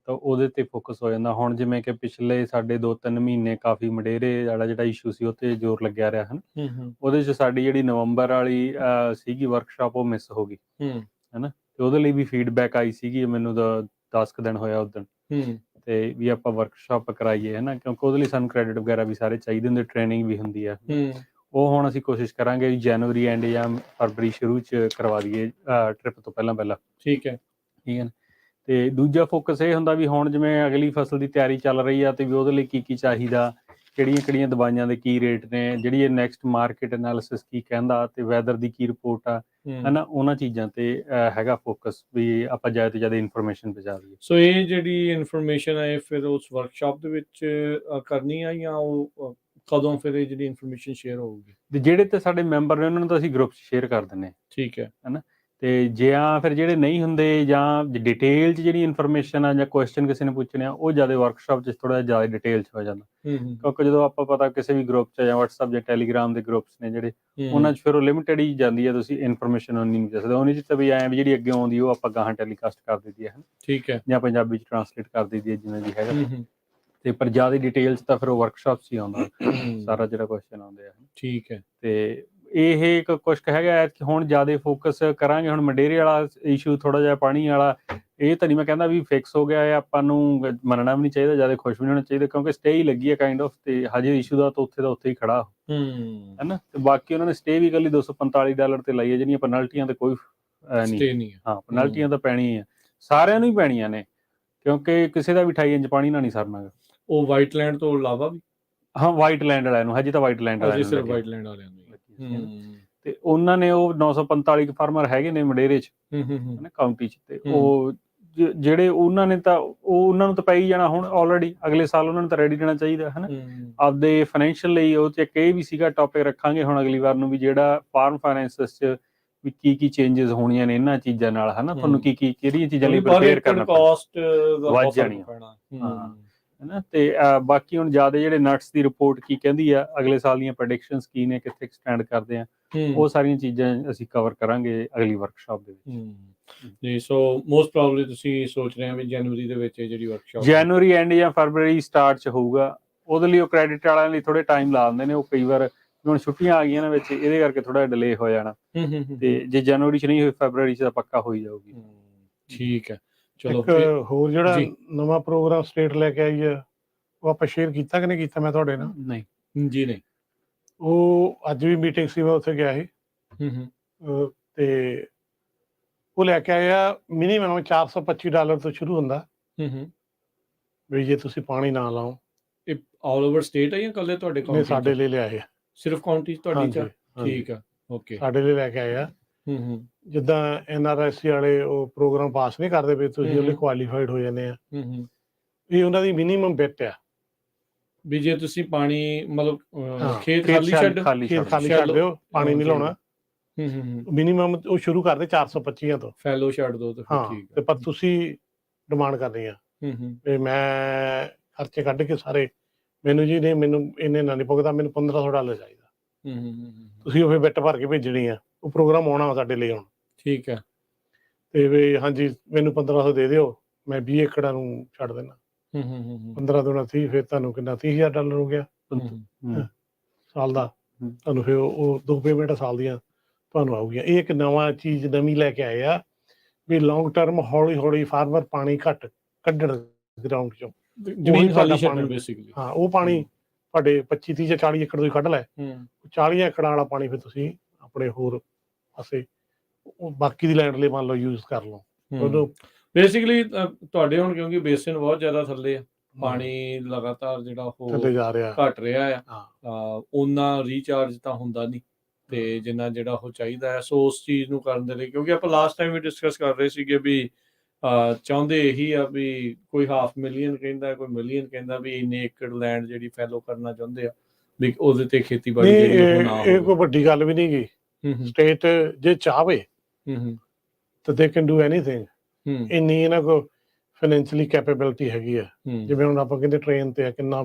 ਤਾਂ ਉਹਦੇ ਤੇ ਫੋਕਸ ਹੋ ਜਾਂਦਾ। ਹੁਣ ਜਿਵੇਂ ਕਿ ਪਿਛਲੇ ਸਾਡੇ 2-3 ਮਹੀਨੇ ਕਾਫੀ ਮਡੇਰੇ ਜਿਹੜਾ ਇਸ਼ੂ ਸੀ ਉਹ ਤੇ ਜ਼ੋਰ ਲੱਗਿਆ ਰਿਹਾ ਹਨ। ਉਹਦੇ 'ਚ ਸਾਡੀ ਜਿਹੜੀ ਨਵੰਬਰ ਵਾਲੀ ਸੀਗੀ ਵਰਕਸ਼ਾਪ ਉਹ ਮਿਸ ਹੋ ਗਈ ਹੈ ਨਾ, ਤੇ ਉਹਦੇ ਲਈ ਵੀ ਫੀਡਬੈਕ ਆਈ ਸੀਗੀ ਮੈਨੂੰ 10 ਕੁ ਦਿਨ ਹੋਇਆ ਉਦੋਂ, ਤੇ ਵੀ ਆਪਾਂ ਵਰਕਸ਼ਾਪ ਕਰਾਈਏ ਹੈ ਨਾ, ਕਿਉਂਕਿ ਉਹਦੇ ਲਈ ਸਾਨੂੰ ਕ੍ਰੈਡਿਟ ਵਗੈਰਾ ਵੀ ਸਾਰੇ ਚਾਹੀਦੇ ਹੁੰਦੇ, ਟ੍ਰੇਨਿੰਗ ਵੀ ਹੁੰਦੀ ਆ। ਉਹ ਹੁਣ ਅਸੀਂ ਕੋਸ਼ਿਸ਼ ਕਰਾਂਗੇ ਵੀ ਜਨਵਰੀ ਐਂਡ ਜਾਂ ਫਰਵਰੀ ਸ਼ੁਰੂ 'ਚ ਕਰਵਾ ਦਈਏ ਟ੍ਰਿਪ ਤੋਂ ਪਹਿਲਾਂ। ਠੀਕ ਹੈ ਨਾ। ਤੇ ਦੂਜਾ ਫੋਕਸ ਇਹ ਹੁੰਦਾ ਵੀ ਹੁਣ ਜਿਵੇਂ ਅਗਲੀ ਫਸਲ ਦੀ ਤਿਆਰੀ ਚੱਲ ਰਹੀ ਆ, ਤੇ ਵੀ ਉਹਦੇ ਲਈ ਕੀ ਚਾਹੀਦਾ, ਕਿਹੜੀਆਂ ਦਵਾਈਆਂ ਦੇ ਕੀ ਰੇਟ ਨੇ, ਜਿਹੜੀ ਇਹ ਨੈਕਸਟ ਮਾਰਕੀਟ ਐਨਾਲਿਸਿਸ ਕੀ ਕਹਿੰਦਾ, ਤੇ ਵੈਦਰ ਦੀ ਕੀ ਰਿਪੋਰਟ ਆ ਹੈ ਨਾ, ਉਹਨਾਂ ਚੀਜ਼ਾਂ ਤੇ ਹੈਗਾ ਫੋਕਸ ਵੀ ਆਪਾਂ ਜ਼ਿਆਦਾ ਤੋਂ ਜ਼ਿਆਦਾ ਇਨਫੋਰਮੇਸ਼ਨ ਪਹੁੰਚਾ ਦਈਏ। ਸੋ ਇਹ ਜਿਹੜੀ ਇਨਫੋਰਮੇਸ਼ਨ ਹੈ ਫਿਰ ਉਸ ਵਰਕਸ਼ਾਪ ਦੇ ਵਿੱਚ ਕਰਨੀ ਆ ਜਾਂ ਉਹ ਕਦੋਂ ਫਿਰ ਇਹ ਜਿਹੜੀ ਇਨਫੋਰਮੇਸ਼ਨ ਸ਼ੇਅਰ ਹੋਊਗੀ? ਜਿਹੜੇ ਤੇ ਸਾਡੇ ਮੈਂਬਰ ਨੇ ਉਹਨਾਂ ਨੂੰ ਤਾਂ ਅਸੀਂ ਗਰੁੱਪ 'ਚ ਸ਼ੇਅਰ ਕਰ ਦਿੰਦੇ। ਠੀਕ ਹੈ ਨਾ, ਤੇ ਜਾਂ ਫਿਰ ਜਿਹੜੇ ਨਹੀਂ ਹੁੰਦੇ ਜਾਂ ਡਿਟੇਲ 'ਚ ਜਿਹੜੀ ਇਨਫੋਰਮੇਸ਼ਨ ਆ ਜਾਂ ਕੁਐਸਚਨ ਕਿਸੇ ਨੇ ਪੁੱਛਣੇ ਆ, ਉਹ ਜ਼ਿਆਦਾ ਵਰਕਸ਼ਾਪ 'ਚ ਥੋੜਾ ਜ਼ਿਆਦਾ ਡਿਟੇਲ 'ਚ ਹੋ ਜਾਂਦਾ। ਕਿਉਂਕਿ ਜਦੋਂ ਆਪਾਂ ਪਤਾ ਕਿਸੇ ਵੀ ਗਰੁੱਪ 'ਚ ਜਾਂ WhatsApp ਜਾਂ Telegram ਦੇ ਗਰੁੱਪਸ ਨੇ ਜਿਹੜੇ, ਉਹਨਾਂ 'ਚ ਫਿਰ ਉਹ ਲਿਮਿਟਡ ਹੀ ਜਾਂਦੀ ਹੈ, ਤੁਸੀਂ ਇਨਫੋਰਮੇਸ਼ਨ ਉਨੀ ਨਹੀਂ ਦੇ ਸਕਦੇ। ਉਹਨੇ 'ਚ ਤਾਂ ਵੀ ਐਂ ਵੀ ਜਿਹੜੀ ਅੱਗੇ ਆਉਂਦੀ ਉਹ ਆਪਾਂ ਗਾਹਾਂ ਟੈਲੀਕਾਸਟ ਕਰ ਦਿੰਦੀ ਹੈ। ਠੀਕ ਹੈ, ਜਾਂ ਪੰਜਾਬੀ 'ਚ ਟਰਾਂਸਲੇਟ ਕਰ ਦਿੰਦੀ ਹੈ ਜਿਵੇਂ ਵੀ ਹੈਗਾ। ਤੇ ਪਰ ਜ਼ਿਆਦਾ ਡਿਟੇਲ 'ਚ ਤਾਂ ਫਿਰ ਉਹ ਵਰਕਸ਼ਾਪ 'ਚ ਹੀ ਆਉਂਦਾ ਸਾਰਾ ਜਿਹੜਾ ਕੁਐਸਚਨ ਆਉਂਦੇ ਆ। ਠੀਕ ਹੈ, ਤੇ ਇਹ ਇੱਕ ਕੁਛ ਹੈਗਾ ਹੁਣ ਜ਼ਿਆਦਾ ਫੋਕਸ ਕਰਾਂਗੇ। ਹੁਣ ਮਡੇਰੇ ਵਾਲਾ ਇਸ਼ੂ ਥੋੜਾ ਜਿਹਾ ਪਾਣੀ ਵਾਲਾ, ਇਹ ਤਾਂ ਨਹੀਂ ਮੈਂ ਕਹਿੰਦਾ ਵੀ ਫਿਕਸ ਹੋ ਗਿਆ ਹੈ, ਆਪਾਂ ਨੂੰ ਮੰਨਣਾ ਵੀ ਨਹੀਂ ਚਾਹੀਦਾ, ਜ਼ਿਆਦਾ ਖੁਸ਼ ਵੀ ਨਹੀਂ ਹੋਣਾ ਚਾਹੀਦਾ, ਕਿਉਂਕਿ ਸਟੇ ਹੀ ਲੱਗੀ ਹੈ ਕਾਈਂਡ ਆਫ, ਤੇ ਹਜੇ ਇਸ਼ੂ ਦਾ ਤਾਂ ਉੱਥੇ ਹੀ ਖੜਾ ਹੈ ਨਾ। ਤੇ ਬਾਕੀ ਉਹਨਾਂ ਨੇ ਸਟੇ ਵੀ ਇਕੱਲੀ $245 ਤੇ ਲਾਈ ਹੈ, ਜਿਹੜੀਆਂ ਪੈਨਲਟੀਆਂ ਤੇ ਕੋਈ ਨਹੀਂ। ਹਾਂ, ਪੈਨਲਟੀਆਂ ਤਾਂ ਪੈਣੀਆਂ ਸਾਰਿਆਂ ਨੂੰ ਹੀ ਪੈਣੀਆਂ ਨੇ, ਕਿਉਂਕਿ ਕਿਸੇ ਦਾ ਵੀ 28 ਇੰਚ ਪਾਣੀ ਨਾਲ ਨਹੀਂ ਸਰਨਾ। ਉਹ ਵਾਈਟ ਲੈਂਡ ਤੋਂ ਇਲਾਵਾ ਵੀ? ਹਾਂ, ਵਾਈਟ ਲੈਂਡ ਵਾਲਿਆਂ ਨੂੰ ਹਜੇ ਤਾਂ ਵਾਈਟ ਲੈਂਡ ਵਾਲਿਆਂ ਨੂੰ, ਸਿਰਫ ਵਾਈਟ ਲੈਂਡ ਵਾਲਿਆਂ ਨੂੰ। ਤੇ ਉਹਨਾਂ ਨੇ ਉਹ 945 ਫਾਰਮਰ ਹੈਗੇ ਨੇ ਮਡੇਰੇ 'ਚ ਕਾਉਂਟੀ 'ਚ, ਤੇ ਉਹ ਜਿਹੜੇ ਉਹਨਾਂ ਨੇ ਤਾਂ ਉਹਨਾਂ ਨੂੰ ਤਾਂ ਪੈ ਹੀ ਜਾਣਾ ਹੁਣ ਆਲਰੇਡੀ। ਅਗਲੇ ਸਾਲ ਉਹਨਾਂ ਨੂੰ ਤਾਂ ਰੈਡੀ ਰਹਿਣਾ ਚਾਹੀਦਾ ਹੈ ਨਾ ਆਪਦੇ ਫਾਈਨੈਂਸ਼ੀਅਲ ਲਈ। ਉਹ 'ਚ ਇੱਕ ਇਹ ਵੀ ਸੀਗਾ ਟੌਪਿਕ ਰੱਖਾਂਗੇ ਹੁਣ ਅਗਲੀ ਵਾਰ ਨੂੰ, ਵੀ ਜਿਹੜਾ ਫਾਰਮ ਫਾਈਨੈਂਸਿਸ 'ਚ ਵੀ ਕੀ ਚੇਂਜਸ ਹੋਣੀਆਂ ਨੇ ਇਹਨਾਂ ਚੀਜ਼ਾਂ ਨਾਲ ਹੈ ਨਾ, ਤੁਹਾਨੂੰ ਕਿਹੜੀਆਂ ਚੀਜ਼ਾਂ ਲਈ ਪ੍ਰਪੇਅਰ ਕਰਨਾ ਕਾਸਟ ਵੱਧ ਜਾਣੀ ਹੈ ਨਾ। ਤੇ ਬਾਕੀ ਹੁਣ ਜ਼ਿਆਦਾ ਜਿਹੜੇ ਨਟਸ ਦੀ ਰਿਪੋਰਟ ਕੀ ਕਹਿੰਦੀ ਆ, ਅਗਲੇ ਸਾਲ ਦੀਆਂ ਪ੍ਰੈਡਿਕਸ਼ਨਸ ਕੀ ਨੇ, ਕਿੱਥੇ ਐਕਸਟੈਂਡ ਕਰਦੇ ਆ, ਉਹ ਸਾਰੀਆਂ ਚੀਜ਼ਾਂ ਅਸੀਂ ਕਵਰ ਕਰਾਂਗੇ ਅਗਲੀ ਵਰਕਸ਼ਾਪ ਦੇ ਵਿੱਚ। ਜੀ, ਸੋ ਮੋਸਟ ਪ੍ਰੋਬਬਲੀ ਤੁਸੀਂ ਸੋਚ ਰਹੇ ਹੋ ਵੀ ਜਨਵਰੀ ਦੇ ਵਿੱਚ ਜਿਹੜੀ ਵਰਕਸ਼ਾਪ ਜਨਵਰੀ ਐਂਡ ਜਾਂ ਫਰਵਰੀ ਸਟਾਰਟ 'ਚ ਹੋਊਗਾ। ਉਹਦੇ ਲਈ ਉਹ ਕ੍ਰੈਡਿਟ ਵਾਲਿਆਂ ਲਈ ਥੋੜੇ ਟਾਈਮ ਲਾ ਦਿੰਦੇ ਨੇ, ਉਹ ਕਈ ਵਾਰ ਹੁਣ ਛੁੱਟੀਆਂ ਆ ਗਈਆਂ ਨਾ ਵਿੱਚ, ਇਹਦੇ ਕਰਕੇ ਥੋੜਾ ਡਿਲੇ ਹੋ ਜਾਣਾ। ਤੇ ਜੇ ਜਨਵਰੀ 'ਚ ਨਹੀਂ ਹੋਈ, ਫਰਵਰੀ 'ਚ ਤਾਂ ਪੱਕਾ ਹੋ ਹੀ ਜਾਊਗੀ। ਠੀਕ ਹੈ, ਚਲੋ। ਹੋਰ ਜਿਹੜਾ ਨਵਾਂ ਪ੍ਰੋਗਰਾਮ ਸਟੇਟ ਲੈ ਕੇ ਆਈ ਆ, ਉਹ ਆਪਾਂ ਸ਼ੇਅਰ ਕੀਤਾ ਕਿ ਨਹੀਂ ਕੀਤਾ ਮੈਂ ਤੁਹਾਡੇ ਨਾਲ? ਨਹੀਂ ਜੀ, ਨਹੀਂ। ਉਹ ਅੱਜ ਵੀ ਮੀਟਿੰਗ ਸੀ, ਮੈਂ ਉੱਥੇ ਗਿਆ ਸੀ, ਤੇ ਉਹ ਲੈ ਕੇ ਆਇਆ ਮਿਨੀਮਮ $425 ਤੋਂ ਸ਼ੁਰੂ ਹੁੰਦਾ ਵੀ ਜੇ ਤੁਸੀਂ ਪਾਣੀ ਨਾ ਲਾਓ। ਇਹ ਆਲ ਓਵਰ ਸਟੇਟ ਹੈ ਜਾਂ ਕੱਲੇ ਤੁਹਾਡੇ ਕਾਉਂਟੀ? ਸਾਡੇ ਲਈ ਲਿਆਏ ਆ, ਸਿਰਫ ਕਾਉਂਟੀ ਤੁਹਾਡੀ 'ਚ? ਠੀਕ ਆ, ਓਕੇ। ਸਾਡੇ ਲਈ ਲੈ ਕੇ ਆਏ ਆ। ਜਿੱਦਾਂ NRSC ਵਾਲੇ ਉਹ ਪ੍ਰੋਗਰਾਮ ਪਾਸ ਨਹੀਂ ਕਰਦੇ ਪਏ, ਤੁਸੀਂ ਉਹਦੇ ਕੁਆਲੀਫਾਈਡ ਹੋ ਜਾਂਦੇ ਆ। ਇਹ ਉਹਨਾਂ ਦੀ ਮਿਨੀਮਮ ਬਿੱਟ ਆ ਵੀ ਜੇ ਤੁਸੀਂ ਪਾਣੀ ਮਤਲਬ ਖੇਤ ਖਾਲੀ ਛੱਡ ਦਿਓ, ਪਾਣੀ ਨਹੀਂ ਲਾਉਣਾ। ਮਿਨੀਮਮ ਉਹ ਸ਼ੁਰੂ ਕਰਦੇ 425 ਤੋਂ, ਫੈਲੋ ਛੱਡ ਦੋ ਤੇ ਠੀਕ। ਤੇ ਪਰ ਤੁਸੀਂ ਡਿਮਾਂਡ ਕਰਨੀ ਆ ਵੀ ਮੈਂ ਖਰਚੇ ਕੱਢ ਕੇ ਸਾਰੇ, ਮੈਨੂੰ ਇੰਨੇ ਨਾਲ ਨਹੀਂ ਪੁੱਗਦਾ, ਮੈਨੂੰ $1500 ਚਾਹੀਦਾ। ਤੁਸੀਂ ਉਹ ਫਿਰ ਬਿੱਟ ਭਰ ਕੇ ਭੇਜਣੀ ਆ। ਕੋਈ ਪ੍ਰੋਗਰਾਮ ਆਉਣਾ ਸਾਡੇ ਲਈ ਹੁਣ, ਠੀਕ ਹੈ। ਤੇ ਵੀ ਹਾਂਜੀ ਮੈਨੂੰ 1500 ਦੇ ਦਿਓ, ਮੈਂ 20 ਏਕੜਾਂ ਨੂੰ ਛੱਡ ਦੇਣਾ। 15 ਦੁਣਾ 30, ਫਿਰ ਤੁਹਾਨੂੰ ਕਿੰਨਾ $30,000 ਹੋ ਗਿਆ ਸਾਲ ਦਾ। ਤੁਹਾਨੂੰ ਫਿਰ ਉਹ 2 ਪੇਮੈਂਟ ਸਾਲ ਦੀਆਂ ਤੁਹਾਨੂੰ ਆਊਗੀਆਂ। ਇਹ ਇੱਕ ਨਵਾਂ ਚੀਜ਼ ਨਵੀਂ ਲੈ ਕੇ ਆਏ ਆ ਵੀ ਲੌਂਗ ਟਰਮ ਹੌਲੀ ਹੌਲੀ ਫਾਰਮਰ ਪਾਣੀ ਘੱਟ ਕੱਢਣ ਗਰਾਊਂਡ ਚੋਂ, ਜ਼ਮੀਨ ਤੁਹਾਡਾ ਖਾਲੀ ਛੱਡਣ ਪਾਣੀ। ਬੇਸਿਕਲੀ। ਹਾਂ, ਉਹ ਪਾਣੀ ਤੁਹਾਡੇ 25 30 ਜਾਂ 40 ਏਕੜ ਤੋਂ ਕੱਢ ਲੈ, 40 ਏਕੜਾਂ ਵਾਲਾ ਪਾਣੀ ਫਿਰ ਤੁਸੀਂ ਆਪਣੇ ਹੋਰ ਪਾਸੇ ਬਾਕੀ ਦੀ ਲੈਂਡ ਲਈ ਮੰਨ ਲਓ ਯੂਜ਼ ਕਰ ਲਓ ਉਹਨੂੰ। ਬੇਸਿਕਲੀ ਤੁਹਾਡੇ ਹੁਣ ਕਿਉਂਕਿ ਬੇਸਿਨ ਬਹੁਤ ਜ਼ਿਆਦਾ ਥੱਲੇ ਆ, ਪਾਣੀ ਲਗਾਤਾਰ ਜਿਹੜਾ ਉਹ ਥੱਲੇ ਜਾ ਰਿਹਾ। ਘਟ ਰਿਹਾ ਆ, ਹਾਂ, ਉਹਨਾਂ ਰੀਚਾਰਜ ਤਾਂ ਹੁੰਦਾ ਨਹੀਂ ਤੇ ਜਿੰਨਾ ਜਿਹੜਾ ਉਹ ਚਾਹੀਦਾ ਹੈ। ਸੋ ਉਸ ਚੀਜ਼ ਨੂੰ ਕਰਨ ਦੇ ਲਈ, ਕਿਉਂਕਿ ਆਪਾਂ ਲਾਸਟ ਟਾਈਮ ਵੀ ਡਿਸਕਸ ਕਰ ਰਹੇ ਸੀਗੇ ਵੀ ਚਾਹੁੰਦੇ ਇਹੀ ਆ ਵੀ ਕੋਈ 500,000 ਕਹਿੰਦਾ, ਕੋਈ ਮਿਲੀਅਨ ਕਹਿੰਦਾ ਵੀ ਇੰਨੇ ਏਕੜ ਲੈਂਡ ਜਿਹੜੀ ਫੈਲੋ ਕਰਨਾ ਚਾਹੁੰਦੇ ਆ ਵੀ ਉਹਦੇ ਤੇ ਖੇਤੀਬਾੜੀ ਜਿਹੜੀ ਉਹ ਨਾ ਇਹ ਕੋਈ ਵੱਡੀ ਗੱਲ ਵੀ ਨਹੀਂ ਗੀ। ਸਟੇਟ ਜੇ ਚਾਹਵੇ ਤਾਂ ਦੇ ਕੈਨ ਡੂ ਐਨੀਥਿੰਗ। ਇੰਨੀ ਇਹਨਾਂ ਕੋਲ ਫਾਈਨੈਂਸ਼ੀਅਲੀ ਕੈਪੇਬਿਲਿਟੀ ਹੈਗੀ ਆ। ਜਿਵੇਂ ਹੁਣ ਆਪਾਂ ਕਹਿੰਦੇ ਟ੍ਰੇਨ ਤੇ ਕਿੰਨਾ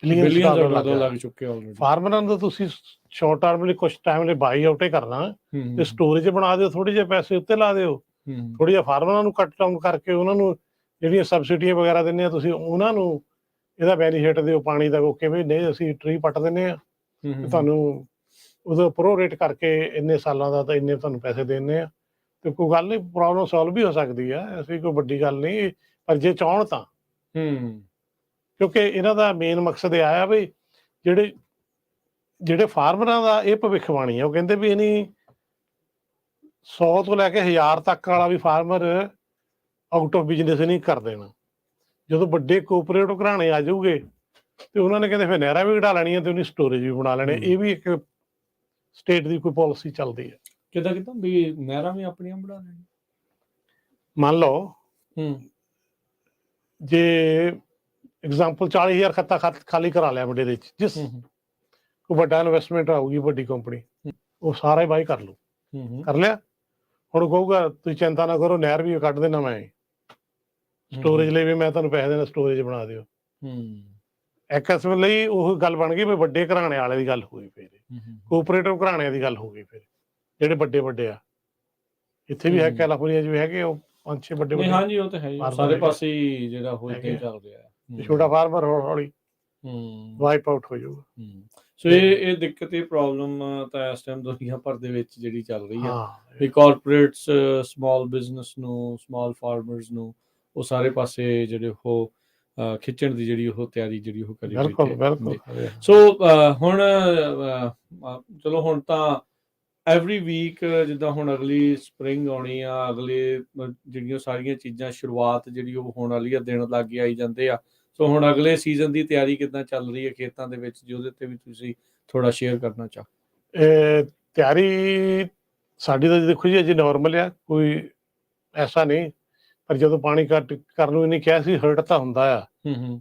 ਬਿਲੀਅਨ ਡਾਲਰ ਲੱਗ ਚੁੱਕੇ ਆਲਰੇਡੀ। ਫਾਰਮਰਾਂ ਦਾ ਤੁਸੀਂ ਸ਼ਾਰਟ ਟਰਮ ਲਈ ਕੁਝ ਟਾਈਮ ਲਈ ਬਾਈ ਆਊਟ ਹੀ ਕਰਨਾ ਤੇ ਸਟੋਰੇਜ ਬਣਾ ਦਿਓ, ਥੋੜੇ ਜਿਹੇ ਪੈਸੇ ਉੱਤੇ ਲਾ ਦਿਓ, ਥੋੜੀ ਜਿਹਾ ਫਾਰਮਰਾਂ ਨੂੰ ਕੱਟ ਡਾਊਨ ਕਰਕੇ ਉਹਨਾਂ ਨੂੰ ਜਿਹੜੀਆਂ ਸਬਸਿਡੀਆਂ ਵਗੈਰਾ ਦਿੰਦੇ ਆ ਤੁਸੀਂ ਉਹਨਾਂ ਨੂੰ ਇਹਦਾ ਬੈਨੀਫਿਟ ਦਿਓ ਪਾਣੀ ਦਾ। ਕਿਵੇਂ ਨਹੀਂ ਅਸੀਂ ਟਰੀ ਪੱਟ ਦਿੰਦੇ ਆ ਤੇ ਤੁਹਾਨੂੰ ਉਹਦਾ ਪ੍ਰੋ ਰੇਟ ਕਰਕੇ ਇੰਨੇ ਸਾਲਾਂ ਦਾ ਤਾਂ ਇੰਨੇ ਤੁਹਾਨੂੰ ਪੈਸੇ ਦੇਣੇ ਆ ਤੇ ਕੋਈ ਗੱਲ ਨਹੀਂ, ਪ੍ਰੋਬਲਮ ਸੋਲਵ ਵੀ ਹੋ ਸਕਦੀ ਆ। ਐਸੀ ਕੋਈ ਵੱਡੀ ਗੱਲ ਨਹੀਂ, ਪਰ ਜੇ ਚਾਹਣ ਤਾਂ। ਕਿਉਂਕਿ ਇਹਨਾਂ ਦਾ ਮੇਨ ਮਕਸਦ ਇਹ ਆਇਆ ਵੀ ਜਿਹੜੇ ਫਾਰਮਰਾਂ ਦਾ ਇਹ ਭਵਿੱਖਬਾਣੀ ਆ, ਉਹ ਕਹਿੰਦੇ ਵੀ ਇਹਨੀ 100 ਤੋਂ ਲੈ ਕੇ 1000 ਤੱਕ ਵਾਲਾ ਵੀ ਫਾਰਮਰ ਆਊਟ ਆਫ ਬਿਜ਼ਨਸ ਨਹੀਂ ਕਰ ਦੇਣਾ। ਜਦੋਂ ਵੱਡੇ ਕੋਆਪਰੇਟਿਵ ਘਰਾਣੇ ਆ ਜਾਊਗੇ ਤੇ ਉਹਨਾਂ ਨੇ ਕਹਿੰਦੇ ਫਿਰ ਨਹਿਰਾਂ ਵੀ ਕਢਾ ਲੈਣੀਆਂ ਤੇ ਉਹਨੀ ਸਟੋਰੇਜ ਵੀ ਬਣਾ ਲੈਣੇ। ਇਹ ਵੀ ਇੱਕ ਸਟੇਟ ਦੀ ਕੋਈ ਪਾਲਿਸੀ ਚੱਲਦੀ ਹੈ। ਕਿੱਦਾਂ ਵੀ ਨਹਿਰਾਂ ਵੀ ਆਪਣੀਆਂ ਬਣਾ ਲੈਣੀਆਂ? ਮੰਨ ਲਓ ਜੇ ਐਗਜ਼ਾਮਪਲ 40,000 ਖੱਤਾ ਖਾਲੀ ਕਰਾ ਲਿਆ ਮੁੰਡੇ ਦੇ ਵਿੱਚ, ਜਿਸ ਕੋਈ ਵੱਡਾ ਇਨਵੈਸਟਮੈਂਟ ਆਊਗੀ, ਵੱਡੀ ਕੰਪਨੀ, ਉਹ ਸਾਰਾ ਹੀ ਬਾਈ ਕਰ ਲੂ। ਕਰ ਲਿਆ, ਹੁਣ ਕਹੂਗਾ ਤੁਸੀਂ ਚਿੰਤਾ ਨਾ ਕਰੋ, ਨਹਿਰ ਵੀ ਕੱਢ ਦੇਣਾ ਮੈਂ, ਸਟੋਰੇਜ ਲਈ ਵੀ ਮੈਂ ਤੁਹਾਨੂੰ ਪੈਸੇ ਦੇਣਾ, ਸਟੋਰੇਜ ਬਣਾ ਦਿਓ। ਇੱਕ ਕਿਸਮ ਲਈ ਉਹ ਗੱਲ ਬਣ ਗਈ ਵੀ ਵੱਡੇ ਘਰਾਣੇ ਵਾਲੇ ਦੀ ਗੱਲ ਹੋ ਗਈ। ਫਿਰ ਕੋਆਪਰੇਟਿਵ ਘਰਾਣਿਆਂ ਦੀ ਗੱਲ ਹੋ ਗਈ। ਫਿਰ ਜਿਹੜੇ ਵੱਡੇ ਆ ਇੱਥੇ ਵੀ ਹੈ, ਕੈਲੀਫੋਰਨੀਆ 'ਚ ਵੀ ਹੈਗੇ ਉਹ 5-6 ਵੱਡੇ। ਹਾਂਜੀ, ਉਹ ਤਾਂ ਹੈ ਸਾਰੇ ਪਾਸੇ ਜਿਹੜਾ ਹੋ ਚੱਲ ਰਿਹਾ। ਛੋਟਾ ਫਾਰਮਰ ਹੌਲੀ ਵਾਈਪ ਆਊਟ ਹੋ ਜਾਊਗਾ। ਸੋ ਇਹ ਦਿੱਕਤ, ਇਹ ਪ੍ਰੋਬਲਮ ਤਾਂ ਇਸ ਟਾਈਮ ਦੁਨੀਆ ਭਰ ਦੇ ਵਿੱਚ ਜਿਹੜੀ ਚੱਲ ਰਹੀ ਆ ਵੀ ਕਾਰਪੋਰੇਟਸ ਸਮਾਲ ਬਿਜ਼ਨਸ ਨੂੰ, ਸਮਾਲ ਫਾਰਮਰਸ ਨੂੰ ਉਹ ਸਾਰੇ ਪਾਸੇ ਜਿਹੜੇ ਉਹ ਖਿੱਚਣ ਦੀ ਜਿਹੜੀ ਉਹ ਤਿਆਰੀ ਜਿਹੜੀ ਉਹ ਕਰੀ। ਬਿਲਕੁਲ। ਸੋ ਹੁਣ ਚਲੋ ਹੁਣ ਤਾਂ ਐਵਰੀ ਵੀਕ ਜਿੱਦਾਂ ਹੁਣ ਅਗਲੀ ਸਪਰਿੰਗ ਆਉਣੀ ਆ, ਅਗਲੇ ਜਿਹੜੀਆਂ ਸਾਰੀਆਂ ਚੀਜ਼ਾਂ ਸ਼ੁਰੂਆਤ ਜਿਹੜੀ ਉਹ ਹੋਣ ਵਾਲੀ ਆ, ਦਿਨ ਲੱਗ ਆਈ ਜਾਂਦੇ ਆ। ਸੋ ਹੁਣ ਅਗਲੇ ਸੀਜ਼ਨ ਦੀ ਤਿਆਰੀ ਕਿੱਦਾਂ ਚੱਲ ਰਹੀ ਹੈ ਖੇਤਾਂ ਦੇ ਵਿੱਚ, ਜਿਹਦੇ ਤੇ ਵੀ ਤੁਸੀਂ ਥੋੜਾ ਸ਼ੇਅਰ ਕਰਨਾ ਚਾਹੋ? ਤਿਆਰੀ ਸਾਡੀ ਤਾਂ ਦੇਖੋ ਜੀ ਅਜੇ ਨਾਰਮਲ ਆ, ਕੋਈ ਐਸਾ ਨਹੀਂ। ਪਰ ਜਦੋਂ ਪਾਣੀ ਘੱਟ ਕਰਨ ਨੂੰ ਇਹਨੇ ਕਿਹਾ ਸੀ, ਹਰਟ ਤਾਂ ਹੁੰਦਾ ਆ।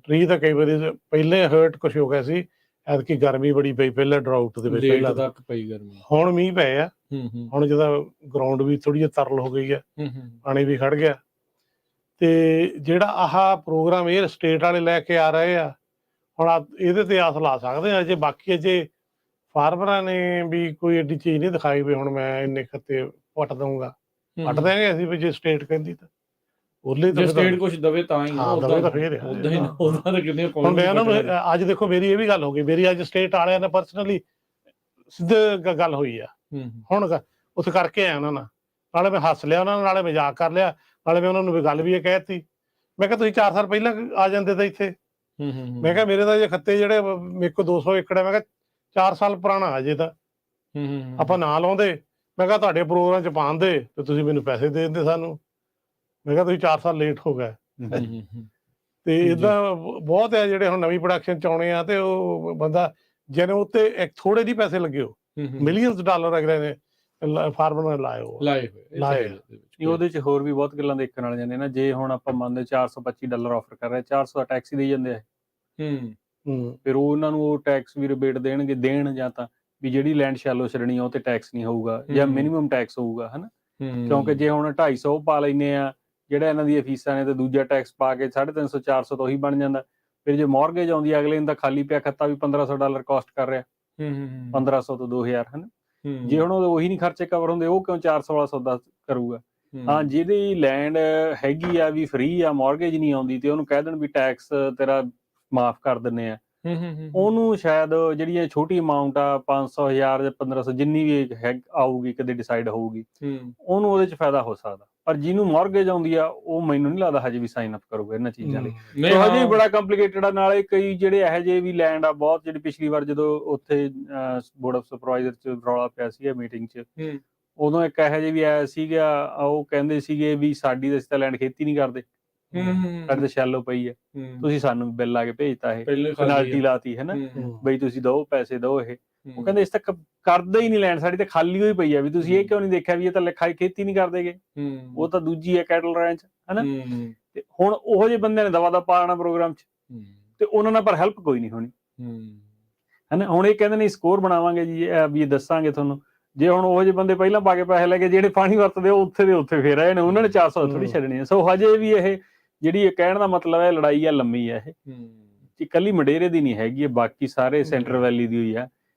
ਟਰੀ ਤਾਂ ਕਈ ਵਾਰੀ ਪਹਿਲੇ ਹਰਟ ਕੁਛ ਹੋ ਗਿਆ ਸੀ, ਐਤਕੀ ਗਰਮੀ ਬੜੀ ਪਈ, ਪਹਿਲਾਂ ਡਰਾਊਟ ਦੇ ਵਿੱਚ ਪਹਿਲਾਂ ਤੱਕ ਪਈ ਗਰਮੀ, ਹੁਣ ਮੀਂਹ ਪਏ ਆ। ਹੁਣ ਜਦੋਂ ਗਰਾਊਂਡ ਵੀ ਥੋੜੀ ਜਿਹੀ ਤਰਲ ਹੋ ਗਈ ਆ, ਪਾਣੀ ਵੀ ਖੜ ਗਿਆ। ਤੇ ਜਿਹੜਾ ਆਹ ਪ੍ਰੋਗਰਾਮ ਇਹ ਸਟੇਟ ਵਾਲੇ ਲੈ ਕੇ ਆ ਰਹੇ ਆ, ਹੁਣ ਇਹਦੇ ਤੇ ਆਸ ਲਾ ਸਕਦੇ ਆ। ਅਜੇ ਬਾਕੀ ਅਜੇ ਫਾਰਮਰਾਂ ਨੇ ਵੀ ਕੋਈ ਐਡੀ ਚੀਜ਼ ਨਹੀਂ ਦਿਖਾਈ ਵੀ ਹੁਣ ਮੈਂ ਇੰਨੇ ਖੱਤੇ ਪੱਟ ਦਊਂਗਾ। ਪੱਟ ਦੇਂਗੇ ਅਸੀਂ ਵੀ ਜੇ ਸਟੇਟ ਕਹਿੰਦੀ ਤਾਂ। ਜੇ ਸਟੇਟ ਕੁਝ ਦਵੇ ਤਾਂ ਹੀ, ਦਵੇ ਤਾਂ ਫੇਰ ਉਹਦਾ ਤਾਂ ਕਿੰਨੇ ਅੱਜ ਦੇਖੋ ਮੇਰੀ ਇਹ ਵੀ ਗੱਲ ਹੋ ਗਈ। ਮੇਰੀ ਅੱਜ ਸਟੇਟ ਵਾਲਿਆਂ ਨੇ ਪਰਸਨਲੀ ਸਿੱਧੇ ਗੱਲ ਹੋਈ ਆ। ਹੁਣ ਉੱਥੇ ਕਰਕੇ ਆਇਆ ਉਹਨਾਂ ਨਾਲ, ਨਾਲੇ ਮੈਂ ਹੱਸ ਲਿਆ ਉਹਨਾਂ ਨਾਲ, ਨਾਲੇ ਮਜ਼ਾਕ ਕਰ ਲਿਆ, ਨਾਲੇ ਮੈਂ ਉਹਨਾਂ ਨੂੰ ਵੀ ਗੱਲ ਵੀ ਇਹ ਕਹਿਤੀ। ਮੈਂ ਕਿਹਾ ਤੁਸੀਂ 4 ਸਾਲ ਪਹਿਲਾਂ ਆ ਜਾਂਦੇ ਤਾਂ ਇੱਥੇ। ਮੈਂ ਕਿਹਾ ਮੇਰੇ ਤਾਂ ਜੇ ਖੱਤੇ ਜਿਹੜੇ ਮੇਰੇ ਕੋਲ 200 ਏਕੜ ਹੈ, ਮੈਂ ਕਿਹਾ 4 ਸਾਲ ਪੁਰਾਣਾ ਅਜੇ ਤਾਂ ਆਪਾਂ ਨਾ ਲਾਉਂਦੇ। ਮੈਂ ਕਿਹਾ ਤੁਹਾਡੇ ਪ੍ਰੋਗਰਾਮ 'ਚ ਪਾਉਂਦੇ ਤੇ ਤੁਸੀਂ ਮੈਨੂੰ ਪੈਸੇ ਦੇ ਦਿੰਦੇ ਸਾਨੂੰ। ਮੈਂ ਕਿਹਾ ਤੁਸੀਂ 4 ਸਾਲ ਲੇਟ ਹੋ ਗਏ। ਤੇ ਏਦਾਂ ਬਹੁਤ ਹੈ ਜਿਹੜੇ ਹੁਣ ਨਵੀਂ ਪ੍ਰੋਡਕਸ਼ਨ 'ਚ ਆਉਣੇ ਆ, ਤੇ ਉਹ ਬੰਦਾ ਜਿਹਨੇ ਉੱਤੇ ਇੱਕ ਥੋੜੇ ਜਿਹੇ ਪੈਸੇ ਲੱਗੇ ਹੋ, ਮਿਲੀਅਨਸ ਡਾਲਰ ਅਗਲੇ ਨੇ ਫਾਰਮਰ ਨੇ ਲਾਏ ਹੋਏ। ਉਹਦੇ 'ਚ ਹੋਰ ਵੀ ਬਹੁਤ ਗੱਲਾਂ ਦੇਖਣ ਵਾਲੀਆਂ ਨੇ ਨਾ। ਜੇ ਹੁਣ ਆਪਾਂ ਮੰਨਦੇ $425 ਆਫਰ ਕਰ ਰਹੇ, 400 ਦਾ ਟੈਕਸ ਹੀ ਦੇਈ ਜਾਂਦੇ ਆ। ਫਿਰ ਉਹ ਉਹਨਾਂ ਨੂੰ ਉਹ ਟੈਕਸ ਵੀ ਰਿਬੇਟ ਦੇਣਗੇ, ਦੇਣ ਜਾਂ ਤਾਂ ਵੀ ਜਿਹੜੀ ਲੈਂਡ ਸ਼ੈਲੋ ਛੱਡਣੀ ਆ ਉਹ ਤੇ ਟੈਕਸ ਨਹੀਂ ਹੋਊਗਾ ਜਾਂ ਮਿਨੀਮਮ ਟੈਕਸ ਹੋਊਗਾ, ਹਨਾ। ਕਿਉਂਕਿ ਜੇ ਹੁਣ 250 ਪਾ ਲੈਂਦੇ ਆ ਜਿਹੜਾ ਇਹਨਾਂ ਦੀਆਂ ਫੀਸਾਂ ਨੇ, ਤੇ ਦੂਜਾ ਟੈਕਸ ਪਾ ਕੇ 350 400 ਤੋਂ ਉਹੀ ਬਣ ਜਾਂਦਾ। ਫਿਰ ਜੇ ਮੌਰਗੇਜ ਆਉਂਦੀ ਅਗਲੇ ਨੂੰ ਤਾਂ ਖਾਲੀ ਪਿਆ ਖੱਤਾ ਵੀ $1,500 ਕਾਸਟ ਕਰ ਰਿਹਾ, 1500 ਤੋਂ 2000, ਹਨਾ। ਜੇ ਹੁਣ ਉਹੀ ਨਹੀਂ ਖਰਚੇ ਕਵਰ ਹੁੰਦੇ, ਉਹ ਕਿਉਂ 400 ਦਾ ਕਰੂਗਾ। ਹਾਂ, ਜਿਹਦੀ ਲੈਂਡ ਹੈਗੀ ਆ ਵੀ ਫ੍ਰੀ ਆ, ਮੌਰਗੇਜ ਨਹੀਂ ਆਉਂਦੀ, ਤੇ ਉਹਨੂੰ ਕਹਿ ਦੇਣ ਵੀ ਟੈਕਸ ਤੇਰਾ ਮਾਫ ਕਰ ਦਿੰਨੇ ਆ, ਉਹਨੂੰ ਸ਼ਾਇਦ ਜਿਹੜੀ ਛੋਟੀ ਅਮਾਊਂਟ ਆ 500, 1000 ਜਾਂ 1500 ਜਿੰਨੀ ਵੀ ਆਊਗੀ ਕਦੇ ਡਿਸਾਈਡ ਹੋਊਗੀ, ਉਹਨੂੰ ਉਹਦੇ ਚ ਫਾਇਦਾ ਹੋ ਸਕਦਾ। ਪਰ ਜਿਹਨੂੰ ਮੌਰਗੇਜ ਆਉਂਦੀ ਆ, ਉਹ ਮੈਨੂੰ ਨਹੀਂ ਲੱਗਦਾ ਹਜੇ ਵੀ ਸਾਈਨ ਅਪ ਕਰੂਗਾ ਇਹਨਾਂ ਚੀਜ਼ਾਂ ਲਈ। ਹਜੇ ਵੀ ਬੜਾ ਕੰਪਲੀਕੇਟਡ ਆ। ਨਾਲੇ ਕਈ ਜਿਹੜੇ ਇਹੋ ਜਿਹੇ ਵੀ ਲੈਂਡ ਆ ਬਹੁਤ, ਜਿਹੜੀ ਪਿਛਲੀ ਵਾਰ ਜਦੋਂ ਉੱਥੇ ਬੋਰਡ ਆਫ ਸੁਪਰਵਾਈਜ਼ਰ ਚ ਰੌਲਾ ਪਿਆ ਸੀਗਾ ਮੀਟਿੰਗ ਚ, ਉਦੋਂ ਇੱਕ ਇਹੋ ਜਿਹੇ ਵੀ ਆਇਆ ਸੀਗਾ, ਉਹ ਕਹਿੰਦੇ ਸੀਗੇ ਵੀ ਸਾਡੀ ਤਾਂ ਅਸੀਂ ਤਾਂ ਲੈਂਡ ਖੇਤੀ ਨਹੀਂ ਕਰਦੇ, ਸਾਡੇ ਤਾਂ ਸ਼ੈਲੋ ਪਈ ਹੈ, ਤੁਸੀਂ ਸਾਨੂੰ ਬਿੱਲ ਲਾ ਕੇ ਭੇਜਤਾ, ਇਹ ਪੈਨਲਟੀ ਲਾਤੀ ਹੈ ਨਾ, ਬਈ ਤੁਸੀਂ ਦਿਓ ਪੈਸੇ ਦਿਓ। ਇਹ ਉਹ ਕਹਿੰਦੇ ਇਸ ਤੱਕ ਕਰਦੇ ਹੀ ਨਹੀਂ ਲੈਂਡ, ਸਾਡੀ ਤਾਂ ਖਾਲੀ ਹੋਈ ਪਈ ਆ, ਵੀ ਤੁਸੀਂ ਇਹ ਕਿਉਂ ਨਹੀਂ ਦੇਖਿਆ ਵੀ ਇਹ ਤਾਂ ਲਿਖਾਈ ਖੇਤੀ ਨਹੀਂ ਕਰਦੇਗੇ, ਉਹ ਤਾਂ ਦੂਜੀ ਹੈ ਕੈਟਲ ਰੈਂਚ, ਹਨਾ। ਤੇ ਹੁਣ ਉਹੋ ਜਿਹੇ ਬੰਦਿਆਂ ਨੇ ਦਵਾ ਦਾ ਪਾਣਾ ਪ੍ਰੋਗਰਾਮ ਚ, ਤੇ ਉਹਨਾਂ ਨਾਲ ਪਰ ਹੈਲਪ ਕੋਈ ਨਹੀਂ ਹੋਣੀ, ਹਨਾ। ਹੁਣ ਇਹ ਕਹਿੰਦੇ ਨੇ ਸਕੋਰ ਬਣਾਵਾਂਗੇ ਜੀ, ਵੀ ਦੱਸਾਂਗੇ ਤੁਹਾਨੂੰ। ਜੇ ਹੁਣ ਉਹ ਜਿਹੇ ਬੰਦੇ ਪਹਿਲਾਂ ਪਾ ਕੇ ਪੈਸੇ ਲੈ ਕੇ ਜਿਹੜੇ ਪਾਣੀ ਵਰਤਦੇ, ਉਹ ਉੱਥੇ ਦੇ ਉੱਥੇ ਫੇਰ ਆਏ ਨੇ, ਉਹਨਾਂ ਨੇ 400 ਥੋੜੀ ਛੱਡਣੀ ਹੈ। ਸੋ ਹਜੇ ਵੀ ਇਹ ਜਿਹੜੀ ਕਹਿਣ ਦਾ ਮਤਲਬ ਹੈ ਲੜਾਈ ਆ ਲੰਮੀ ਹੈ, ਇਹ ਇਕੱਲੀ ਮੰਡੇਰੇ ਦੀ ਨਹੀਂ ਹੈਗੀ, ਇਹ ਬਾਕੀ ਸਾਰੇ ਸੈਂਟਰ ਵੈਲੀ ਦੀ ਹੋਈ ਆ।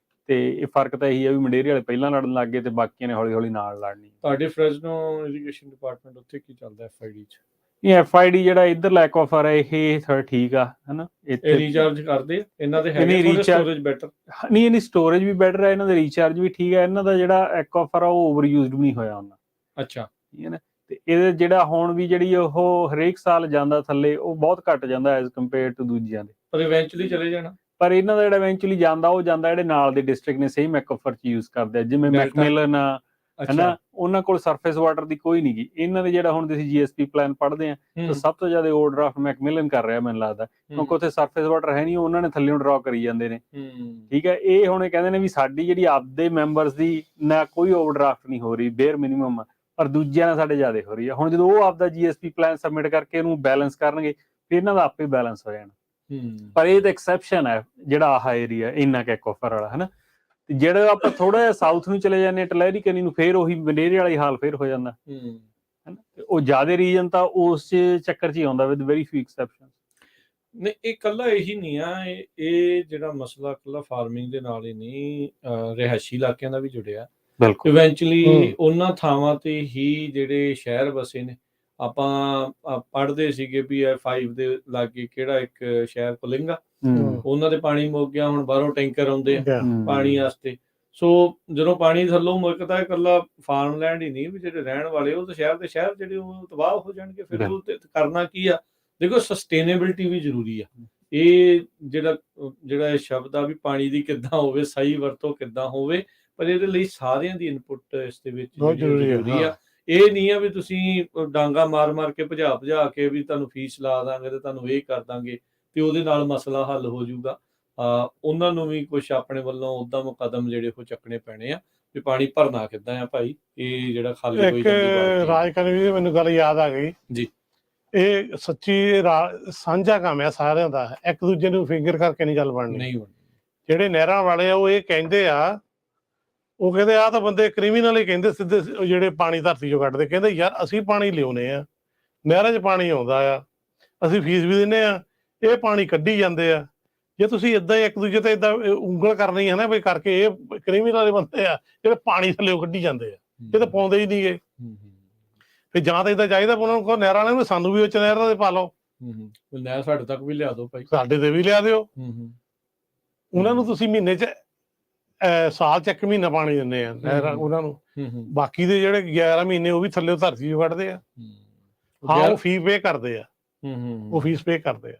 ਤੇ ਇਹ ਫਰਕ ਤਾਂ ਇਹੀ ਹੈ ਵੀ ਮੰਡੇਰੇ ਵਾਲੇ ਪਹਿਲਾਂ ਲੜਨ ਲੱਗ ਗਏ ਤੇ ਬਾਕੀਆਂ ਨੇ ਹੌਲੀ ਹੌਲੀ ਨਾਲ ਲੜਨੀ। ਤੁਹਾਡੇ ਫ੍ਰੈਜ਼ਨੋ ਇਰੀਗੇਸ਼ਨ ਡਿਪਾਰਟਮੈਂਟ ਉੱਥੇ ਕੀ ਚੱਲਦਾ FID ਚ? ਇਹ FID ਜਿਹੜਾ ਇੱਧਰ ਲੈਕ ਆਫਰ ਹੈ, ਇਹ ਥੋੜਾ ਠੀਕ ਆ, ਹਨਾ। ਇਹ ਰੀਚਾਰਜ ਕਰਦੇ ਇਹਨਾਂ ਦੇ ਹੈਗੇ ਥੋੜੇ ਸਟੋਰੇਜ ਬੈਟਰ ਨਹੀਂ, ਇਹਦੀ ਸਟੋਰੇਜ ਵੀ ਬੈਟਰ ਹੈ, ਇਹਨਾਂ ਦਾ ਰੀਚਾਰਜ ਵੀ ਠੀਕ ਹੈ। ਇਹਨਾਂ ਦਾ ਜਿਹੜਾ ਐਕ ਆਫਰ ਆ ਉਹ ਓਵਰ ਯੂਜ਼ਡ ਨਹੀਂ ਹੋਇਆ ਉਹਨਾਂ। ਅੱਛਾ, ਠੀਕ ਹੈ ਨਾ। ਤੇ ਇਹਦੇ ਜਿਹੜਾ ਹੁਣ ਵੀ ਜਿਹੜੀ ਉਹ ਹਰੇਕ ਸਾਲ ਜਾਂਦਾ ਥੱਲੇ, ਉਹ ਬਹੁਤ ਘੱਟ ਜਾਂਦਾ ਐਜ਼ ਕੰਪੇਅਰ ਟੂ ਦੂਜਿਆਂ ਦੇ, ਪਰ ਇਵੈਂਚੁਅਲੀ ਚਲੇ ਜਾਣਾ। ਪਰ ਇਹਨਾਂ ਦਾ ਜਿਹੜਾ ਇਵੈਂਚੁਅਲੀ ਜਾਂਦਾ, ਉਹ ਜਾਂਦਾ ਜਿਹੜੇ ਨਾਲ ਦੇ ਡਿਸਟ੍ਰਿਕਟ ਨੇ ਸੇਮ ਐਕ ਆਫਰ ਚ ਯੂਜ਼ ਕਰਦੇ ਆ, ਜਿਵੇਂ ਮੈਕਮਿਲਨ ਆ, ਹਨਾ। ਉਹਨਾਂ ਕੋਲ ਸਰਫੇਸ ਵਾਟਰ ਦੀ ਕੋਈ ਨਹੀਂ ਗੀ। ਇਹਨਾਂ ਦੇ ਜਿਹੜਾ ਹੁਣ ਤੁਸੀਂ GSP ਪਲਾਨ ਪੜ੍ਹਦੇ ਆ, ਤਾਂ ਸਭ ਤੋਂ ਜ਼ਿਆਦਾ ਓਵਰਡਰਾਫਟ ਮੈਕਮਿਲਨ ਕਰ ਰਿਹਾ ਮੈਨੂੰ ਲੱਗਦਾ, ਕਿਉਂਕਿ ਉੱਥੇ ਸਰਫੇਸ ਵਾਟਰ ਹੈ ਨਹੀਂ, ਉਹਨਾਂ ਨੇ ਥੱਲੇ ਡਰਾ ਕਰੀ ਜਾਂਦੇ ਨੇ। ਠੀਕ ਹੈ, ਇਹ ਹੁਣ ਇਹ ਕਹਿੰਦੇ ਨੇ ਵੀ ਸਾਡੀ ਜਿਹੜੀ ਆਪਦੇ ਮੈਂਬਰਸ ਦੀ ਨਾ ਕੋਈ ਓਵਰਡਰਾਫਟ ਨਹੀਂ ਹੋ ਰਹੀ, ਬੇਅਰ ਮਿਨੀਮਮ, ਪਰ ਦੂਜਿਆਂ ਨਾਲ ਸਾਡੇ ਜ਼ਿਆਦਾ ਹੋ ਰਹੀ ਹੈ। ਹੁਣ ਜਦੋਂ ਉਹ ਆਪਦਾ GSP ਪਲਾਨ ਸਬਮਿਟ ਕਰਕੇ ਇਹਨੂੰ ਬੈਲੈਂਸ ਕਰਨਗੇ, ਫਿਰ ਇਹਨਾਂ ਦਾ ਆਪੇ ਬੈਲੈਂਸ ਹੋ ਜਾਣਾ। ਪਰ ਇਹ ਤਾਂ ਐਕਸੈਪਸ਼ਨ ਹੈ ਜਿਹੜਾ ਆਹ ਏਰੀਆ ਇੰਨਾ ਕੁ ਆਫਰ ਵਾਲਾ, ਹਨਾ। ਤੇ ਜਿਹੜਾ ਆਪਾਂ ਥੋੜਾ ਜਿਹਾ ਸਾਊਥ ਨੂੰ ਚਲੇ ਜਾਂਦੇ, ਟਲੈਰੀ ਕਨੀ ਨੂੰ, ਫੇਰ ਉਹੀ ਮੰਡੇਰੇ ਵਾਲਾ ਹੀ ਹਾਲ ਫੇਰ ਹੋ ਜਾਂਦਾ, ਹਨਾ। ਉਹ ਜ਼ਿਆਦਾ ਰੀਜਨ ਤਾਂ ਉਸ ਚੱਕਰ 'ਚ ਹੀ ਆਉਂਦਾ, ਵਿਦ ਵੈਰੀ ਫਿਊ ਐਕਸੈਪਸ਼ਨ। ਨਹੀਂ, ਇਹ ਇਕੱਲਾ ਇਹੀ ਨਹੀਂ ਆ, ਇਹ ਜਿਹੜਾ ਮਸਲਾ ਇਕੱਲਾ ਫਾਰਮਿੰਗ ਦੇ ਨਾਲ ਹੀ ਨਹੀਂ, ਰਿਹਾਇਸ਼ੀ ਇਲਾਕਿਆਂ ਦਾ ਵੀ ਜੁੜਿਆ। ਬਿਲਕੁਲ, ਇਵੈਂਚੁਅਲੀ ਉਹਨਾਂ ਥਾਵਾਂ ਤੇ ਹੀ ਜਿਹੜੇ ਸ਼ਹਿਰ ਵਸੇ ਨੇ, ਆਪਾਂ ਪੜ੍ਹਦੇ ਸੀਗੇ ਵੀ F5 ਦੇ ਲਾਗੇ ਕਿਹੜਾ ਇੱਕ ਸ਼ਹਿਰ ਪੁਲਿੰਗਾ, ਉਹਨਾਂ ਦੇ ਪਾਣੀ ਮੁੱਕ ਗਿਆ, ਹੁਣ ਬਾਹਰੋਂ ਟੈਂਕਰ ਆਉਂਦੇ ਆ ਪਾਣੀ ਵਾਸਤੇ। ਸੋ ਜਦੋਂ ਪਾਣੀ ਥੱਲੋਂ ਮੁੱਕਦਾ, ਇਕੱਲਾ ਫਾਰਮਲੈਂਡ ਹੀ ਨਹੀਂ, ਵੀ ਜਿਹੜੇ ਰਹਿਣ ਵਾਲੇ ਉਹ ਤਾਂ ਸ਼ਹਿਰ ਦੇ ਸ਼ਹਿਰ ਜਿਹੜੇ ਉਹ ਤਬਾਹ ਹੋ ਜਾਣਗੇ। ਫਿਰ ਉਹ ਕਰਨਾ ਕੀ ਆ? ਦੇਖੋ, ਸਸਟੇਨੇਬਿਲਿਟੀ ਵੀ ਜ਼ਰੂਰੀ ਆ। ਇਹ ਜਿਹੜਾ ਇਹ ਸ਼ਬਦ ਆ ਵੀ ਪਾਣੀ ਦੀ ਕਿੱਦਾਂ ਹੋਵੇ, ਸਹੀ ਵਰਤੋਂ ਕਿੱਦਾਂ ਹੋਵੇ, ਪਰ ਇਹਦੇ ਲਈ ਸਾਰਿਆਂ ਦੀ ਇਨਪੁਟ ਇਸ ਦੇ ਵਿੱਚ ਜ਼ਰੂਰੀ ਆ। ਇਹ ਨਹੀਂ ਆ ਵੀ ਤੁਸੀਂ ਡਾਂਗਾ ਮਾਰ ਕੇ ਭਜਾ ਕੇ ਵੀ ਤੁਹਾਨੂੰ ਫੀਸ ਲਾ ਦਾਂਗੇ ਤੇ ਤੁਹਾਨੂੰ ਇਹ ਕਰ ਦਾਂਗੇ ਤੇ ਉਹਦੇ ਨਾਲ ਮਸਲਾ ਹੱਲ ਹੋ ਜਾਊਗਾ। ਉਹਨਾਂ ਨੂੰ ਵੀ ਕੁਝ ਆਪਣੇ ਵੱਲੋਂ ਉੱਦਮ ਕਦਮ ਜਿਹੜੇ ਉਹ ਚੱਕਣੇ ਪੈਣੇ ਆ ਵੀ ਪਾਣੀ ਭਰਨਾ ਕਿੱਦਾਂ ਆ ਭਾਈ, ਇਹ ਜਿਹੜਾ ਖਾਲੀ ਹੋਈ ਜਾਂਦੀ। ਰਾਜਕਨੀ ਵੀ ਮੈਨੂੰ ਗੱਲ ਯਾਦ ਆ ਗਈ ਜੀ, ਇਹ ਸੱਚੀ ਸਾਂਝਾ ਕੰਮ ਆ ਸਾਰਿਆਂ ਦਾ, ਇੱਕ ਦੂਜੇ ਨੂੰ ਫਿੰਗਰ ਕਰਕੇ ਨਹੀਂ ਗੱਲ ਬਣਨੀ। ਜਿਹੜੇ ਨਹਿਰਾਂ ਵਾਲੇ ਆ ਉਹ ਇਹ ਕਹਿੰਦੇ ਆ, ਉਹ ਕਹਿੰਦੇ ਆ ਤਾਂ ਬੰਦੇ ਕ੍ਰਿਮੀਨਲ ਹੀ ਕਹਿੰਦੇ ਸਿੱਧੇ, ਜਿਹੜੇ ਪਾਣੀ ਧਰਤੀ ਚੋਂ ਕੱਢਦੇ, ਕਹਿੰਦੇ ਯਾਰ ਅਸੀਂ ਪਾਣੀ ਲਿਆਉਨੇ ਆ, ਨਹਿਰਾਂ 'ਚ ਪਾਣੀ ਆਉਂਦਾ ਆ, ਅਸੀਂ ਫੀਸ ਵੀ ਦਿੰਦੇ ਆ, ਇਹ ਪਾਣੀ ਕੱਢੀ ਜਾਂਦੇ ਆ। ਜੇ ਤੁਸੀਂ ਏਦਾਂ ਹੀ ਇੱਕ ਦੂਜੇ ਤੇ ਏਦਾਂ ਉਂਗਲ ਕਰਨੀ ਹੈ ਨਾ ਵੀ ਕਰਕੇ, ਇਹ ਕ੍ਰਿਮੀਨਲ ਬੰਦੇ ਆ ਜਿਹੜੇ ਪਾਣੀ ਥੱਲੇ ਕੱਢੀ ਜਾਂਦੇ ਆ, ਇਹ ਤਾਂ ਪਾਉਂਦੇ ਹੀ ਨਹੀਂ ਗੇ। ਫਿਰ ਜਾਂ ਤਾਂ ਏਦਾਂ ਚਾਹੀਦਾ ਉਹਨਾਂ ਨੂੰ ਕਹੋ ਨਹਿਰਾਂ ਵਾਲਿਆਂ ਨੂੰ, ਸਾਨੂੰ ਵੀ ਉੱਚ ਨਹਿਰਾਂ ਤੇ ਪਾ ਲਓ, ਨਹਿਰ ਸਾਡੇ ਤੱਕ ਵੀ ਲਿਆ ਦਿਓ ਭਾਈ, ਸਾਡੇ ਤੇ ਵੀ ਲਿਆ ਦਿਓ। ਉਹਨਾਂ ਨੂੰ ਤੁਸੀਂ ਮਹੀਨੇ 'ਚ ਸਾਲ 'ਚ 1 ਮਹੀਨਾ ਪਾਣੀ ਦਿੰਦੇ ਆ ਨਹਿਰਾਂ ਉਹਨਾਂ ਨੂੰ, ਬਾਕੀ ਦੇ ਜਿਹੜੇ 11 ਮਹੀਨੇ ਉਹ ਵੀ ਥੱਲੇ ਧਰਤੀ 'ਚ ਕੱਢਦੇ ਆ। ਹਾਂ, ਉਹ ਫੀਸ ਪੇ ਕਰਦੇ ਆ, ਉਹ ਫੀਸ ਪੇ ਕਰਦੇ ਆ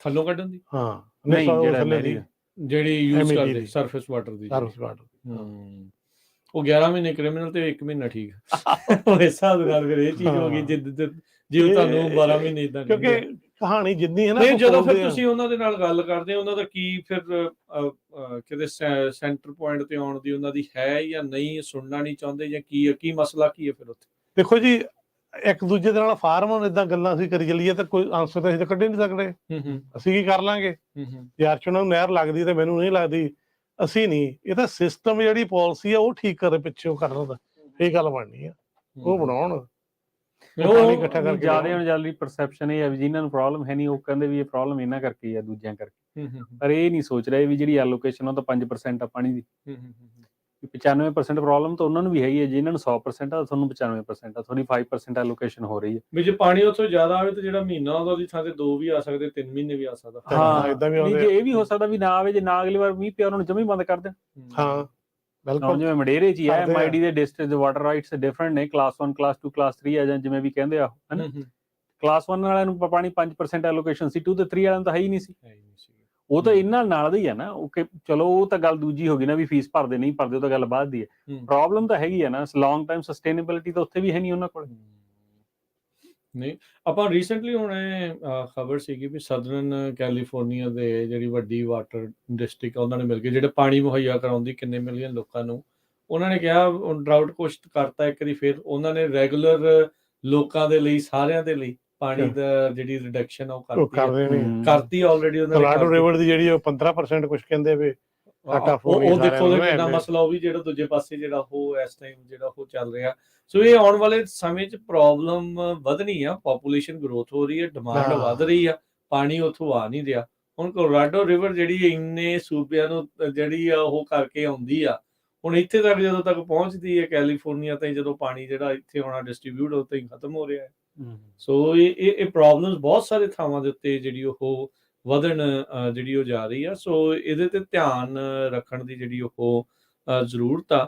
ਥੱਲੋਂ ਕੱਢਣ ਦੀ। ਹਾਂ, ਜਿਹੜੀ ਯੂਜ਼ ਕਰਦੇ ਸਰਫੇਸ ਵਾਟਰ ਦੀ, ਉਹ 11 ਮਹੀਨੇ ਕ੍ਰਿਮੀਨਲ ਤੇ 1 ਮਹੀਨਾ ਠੀਕ ਉਹ ਹਿਸਾਬ ਨਾਲ। ਫਿਰ ਇਹ ਚੀਜ਼ ਹੋ ਗਈ ਜੇ ਤੁਹਾਨੂੰ 12 ਮਹੀਨੇ ਇਦਾਂ, ਕਿਉਂਕਿ ਕਹਾਣੀ ਜਿੰਨੀ ਹੈ ਨਾ, ਜਦੋਂ ਫਿਰ ਤੁਸੀਂ ਉਹਨਾਂ ਦੇ ਨਾਲ ਗੱਲ ਕਰਦੇ ਉਹਨਾਂ ਦਾ ਕੀ ਫਿਰ ਕਿਤੇ ਸੈਂਟਰ ਪੁਆਇੰਟ ਤੇ ਆਉਣ ਦੀ ਉਹਨਾਂ ਦੀ ਹੈ ਜਾਂ ਨਹੀਂ, ਸੁਣਨਾ ਨਹੀਂ ਚਾਹੁੰਦੇ ਜਾਂ ਕੀ ਮਸਲਾ ਕੀ ਹੈ ਫਿਰ ਉੱਥੇ? ਦੇਖੋ ਜੀ, ਇੱਕ ਦੂਜੇ ਦੇ ਨਾਲ ਫਾਰਮ ਏਦਾਂ ਗੱਲਾਂ ਅਸੀਂ ਕਰੀ ਚੱਲੀਏ ਤਾਂ ਕੋਈ ਆਂਸਰ ਤਾਂ ਅਸੀਂ ਤਾਂ ਕੱਢ ਹੀ ਨਹੀਂ ਸਕਦੇ। ਅਸੀਂ ਕੀ ਕਰ ਲਾਂਗੇ? ਯਾਰ ਚ ਉਹਨਾਂ ਨੂੰ ਨਹਿਰ ਲੱਗਦੀ ਤੇ ਮੈਨੂੰ ਨਹੀਂ ਲੱਗਦੀ, ਅਸੀਂ ਨਹੀਂ। ਇਹ ਤਾਂ ਸਿਸਟਮ ਜਿਹੜੀ ਪਾਲਿਸੀ ਆ ਉਹ ਠੀਕ ਕਰੇ, ਪਿੱਛੇ ਉਹ ਕਰਨ ਦਾ, ਇਹ ਗੱਲ ਬਣਨੀ ਆ, ਉਹ ਬਣਾਉਣ। ਇਕੱਠਾ ਕਰਕੇ ਜ਼ਿਆਦਾ ਜਲਦੀ ਪਰਸੈਪਸ਼ਨ ਇਹ ਹੈ ਵੀ ਜਿਨ੍ਹਾਂ ਨੂੰ ਪ੍ਰੋਬਲਮ ਹੈ ਨਹੀਂ, ਉਹ ਕਹਿੰਦੇ ਵੀ ਇਹ ਪ੍ਰੋਬਲਮ ਇਹਨਾਂ ਕਰਕੇ ਆ, ਦੂਜਿਆਂ ਕਰਕੇ। ਪਰ ਇਹ ਨਹੀਂ ਸੋਚ ਰਹੇ ਵੀ ਜਿਹੜੀ ਐਲੋਕੇਸ਼ਨ ਉਹ ਤਾਂ 5% ਆ ਪਾਣੀ ਦੀ, ਵੀ 95% ਪ੍ਰੋਬਲਮ ਤਾਂ ਉਹਨਾਂ ਨੂੰ ਵੀ ਹੈਗੀ ਹੈ, ਜਿਨ੍ਹਾਂ ਨੂੰ 100% ਆ ਤੁਹਾਨੂੰ 95% ਆ, ਤੁਹਾਡੀ 5% ਐਲੋਕੇਸ਼ਨ ਹੋ ਰਹੀ ਹੈ। ਵੀ ਜੇ ਪਾਣੀ ਉੱਥੋਂ ਜ਼ਿਆਦਾ ਆਵੇ ਤਾਂ ਜਿਹੜਾ ਮਹੀਨਾ ਆਉਂਦਾ ਉਹਦੀ ਥਾਂ ਤੇ 2 ਵੀ ਆ ਸਕਦੇ, 3 ਮਹੀਨੇ ਵੀ ਆ ਸਕਦਾ। ਹਾਂ, ਏਦਾਂ ਵੀ ਨਹੀਂ ਆਉਂਦੇ ਜੇ ਇਹ ਵੀ ਹੋ ਸਕਦਾ ਵੀ ਨਾ ਆਵੇ, ਜੇ ਨਾ ਅਗਲੀ ਵਾਰ ਮੀਂਹ ਪਿਆ ਉਹਨਾਂ ਨੂੰ ਜਮੀ ਬੰਦ ਕਰ ਦੇਣ। ਹਾਂ ਹੁਣ ਬਿਲਕੁਲ ਜਿਵੇਂ ਮਡੇਰੇ 'ਚ ਹੀ ਹੈ, ਕਰਦੇ ਆ। MID ਦੇ ਡਿਸਟ੍ਰਿਕਟ ਵਾਟਰ ਰਾਈਟਸ ਡਿਫਰੈਂਟ ਨੇ, ਕਲਾਸ 1 ਕਲਾਸ 2 ਕਲਾਸ 3 ਆ, ਜਾਂ ਜਿਵੇਂ ਵੀ ਕਹਿੰਦੇ ਆ ਹਨਾ। ਕਲਾਸ 1 ਵਾਲਿਆਂ ਨੂੰ ਪਾਣੀ 5% ਐਲੋਕੇਸ਼ਨ ਸੀ, 2 ਤੇ 3 ਵਾਲਿਆਂ ਨੂੰ ਤਾਂ ਹੈ ਹੀ ਨਹੀਂ ਸੀ। ਉਹ ਤਾਂ ਇਹਨਾਂ ਨਾਲ ਦਾ ਹੀ ਆ ਨਾ। ਓਕੇ ਚਲੋ ਉਹ ਤਾਂ ਗੱਲ ਦੂਜੀ ਹੋ ਗਈ ਨਾ, ਵੀ ਫੀਸ ਭਰਦੇ ਨਹੀਂ ਭਰਦੇ, ਉਹ ਤਾਂ ਗੱਲ ਬਾਅਦ ਦੀ ਹੈ। ਪ੍ਰੋਬਲਮ ਤਾਂ ਹੈਗੀ ਆ ਨਾ, ਲੌਂਗ ਟਾਈਮ ਸਸਟੇਨੇਬਿਲਿਟੀ ਤਾਂ ਉੱਥੇ ਵੀ ਹੈ ਨਹੀਂ ਉਹਨਾਂ ਕੋਲ। ਨਹੀਂ, ਆਪਾਂ ਰੀਸੈਂਟਲੀ ਹੁਣ ਖਬਰ ਸੀਗੀ ਵੀ ਸਦਰਨ ਕੈਲੀਫੋਰਨੀਆ ਦੇ ਜਿਹੜੀ ਵੱਡੀ ਵਾਟਰ ਡਿਸਟ੍ਰਿਕਟ ਉਹਨਾਂ ਨੇ ਮਿਲ ਕੇ ਜਿਹੜੇ ਪਾਣੀ ਮੁਹੱਈਆ ਕਰਾਉਂਦੀ ਕਿੰਨੇ ਮਿਲੀਅਨ ਲੋਕਾਂ ਨੂੰ, ਉਹਨਾਂ ਨੇ ਕਿਹਾ ਡਰਾਊਟ ਘੋਸ਼ਿਤ ਕਰਤਾ ਇੱਕ ਵਾਰੀ ਫਿਰ। ਉਹਨਾਂ ਨੇ ਰੈਗੂਲਰ ਲੋਕਾਂ ਦੇ ਲਈ, ਸਾਰਿਆਂ ਦੇ ਲਈ ਪਾਣੀ ਦਾ ਜਿਹੜੀ ਰਿਡਕਸ਼ਨ ਉਹ ਉਹ ਕਰ ਰਹੇ ਨੇ। ਕਰਤੀ ਆਲਰੇਡੀ ਉਹਨਾਂ ਨੇ। ਕਲਾਡੋ ਰਿਵਰ ਦੀ ਜਿਹੜੀ ਉਹ 15% ਕੁਝ ਕਹਿੰਦੇ ਵੀ ਘਾਟਾ ਫੋਨੀ ਉਹ ਦੇਖੋ ਕਿੰਨਾ ਮਸਲਾ, ਉਹ ਵੀ ਜਿਹੜਾ ਦੂਜੇ ਪਾਸੇ ਜਿਹੜਾ ਉਹ ਇਸ ਟਾਈਮ ਜਿਹੜਾ ਉਹ ਚੱਲ ਰਿਹਾ। ਸੋ ਇਹ ਆਉਣ ਵਾਲੇ ਸਮੇਂ 'ਚ ਪ੍ਰੋਬਲਮ ਵਧਣੀ ਆ, ਪੋਪੂਲੇਸ਼ਨ ਗਰੋਥ ਹੋ ਰਹੀ ਹੈ, ਡਿਮਾਂਡ ਵੱਧ ਰਹੀ ਆ, ਪਾਣੀ ਉੱਥੋਂ ਆ ਨਹੀਂ ਰਿਹਾ। ਹੁਣ ਕੋਲੋਰਾਡੋ ਰਿਵਰ ਜਿਹੜੀ ਇੰਨੇ ਸੂਬਿਆਂ ਨੂੰ ਜਿਹੜੀ ਆ ਉਹ ਕਰਕੇ ਆਉਂਦੀ ਆ, ਹੁਣ ਇੱਥੇ ਤੱਕ ਜਦੋਂ ਤੱਕ ਪਹੁੰਚਦੀ ਹੈ ਕੈਲੀਫੋਰਨੀਆ ਤਾਈਂ, ਜਦੋਂ ਪਾਣੀ ਜਿਹੜਾ ਇੱਥੇ ਆਉਣਾ ਡਿਸਟ੍ਰੀਬਿਊਟ ਉਹ ਤਾਂ ਹੀ ਖਤਮ ਹੋ ਰਿਹਾ ਹੈ। ਸੋ ਇਹ ਪ੍ਰੋਬਲਮਸ ਬਹੁਤ ਸਾਰੇ ਥਾਵਾਂ ਦੇ ਉੱਤੇ ਜਿਹੜੀ ਉਹ ਵਧਣ ਜਿਹੜੀ ਉਹ ਜਾ ਰਹੀ ਆ। ਸੋ ਇਹਦੇ ਤੇ ਧਿਆਨ ਰੱਖਣ ਦੀ ਜਿਹੜੀ ਉਹ ਜ਼ਰੂਰਤ ਆ।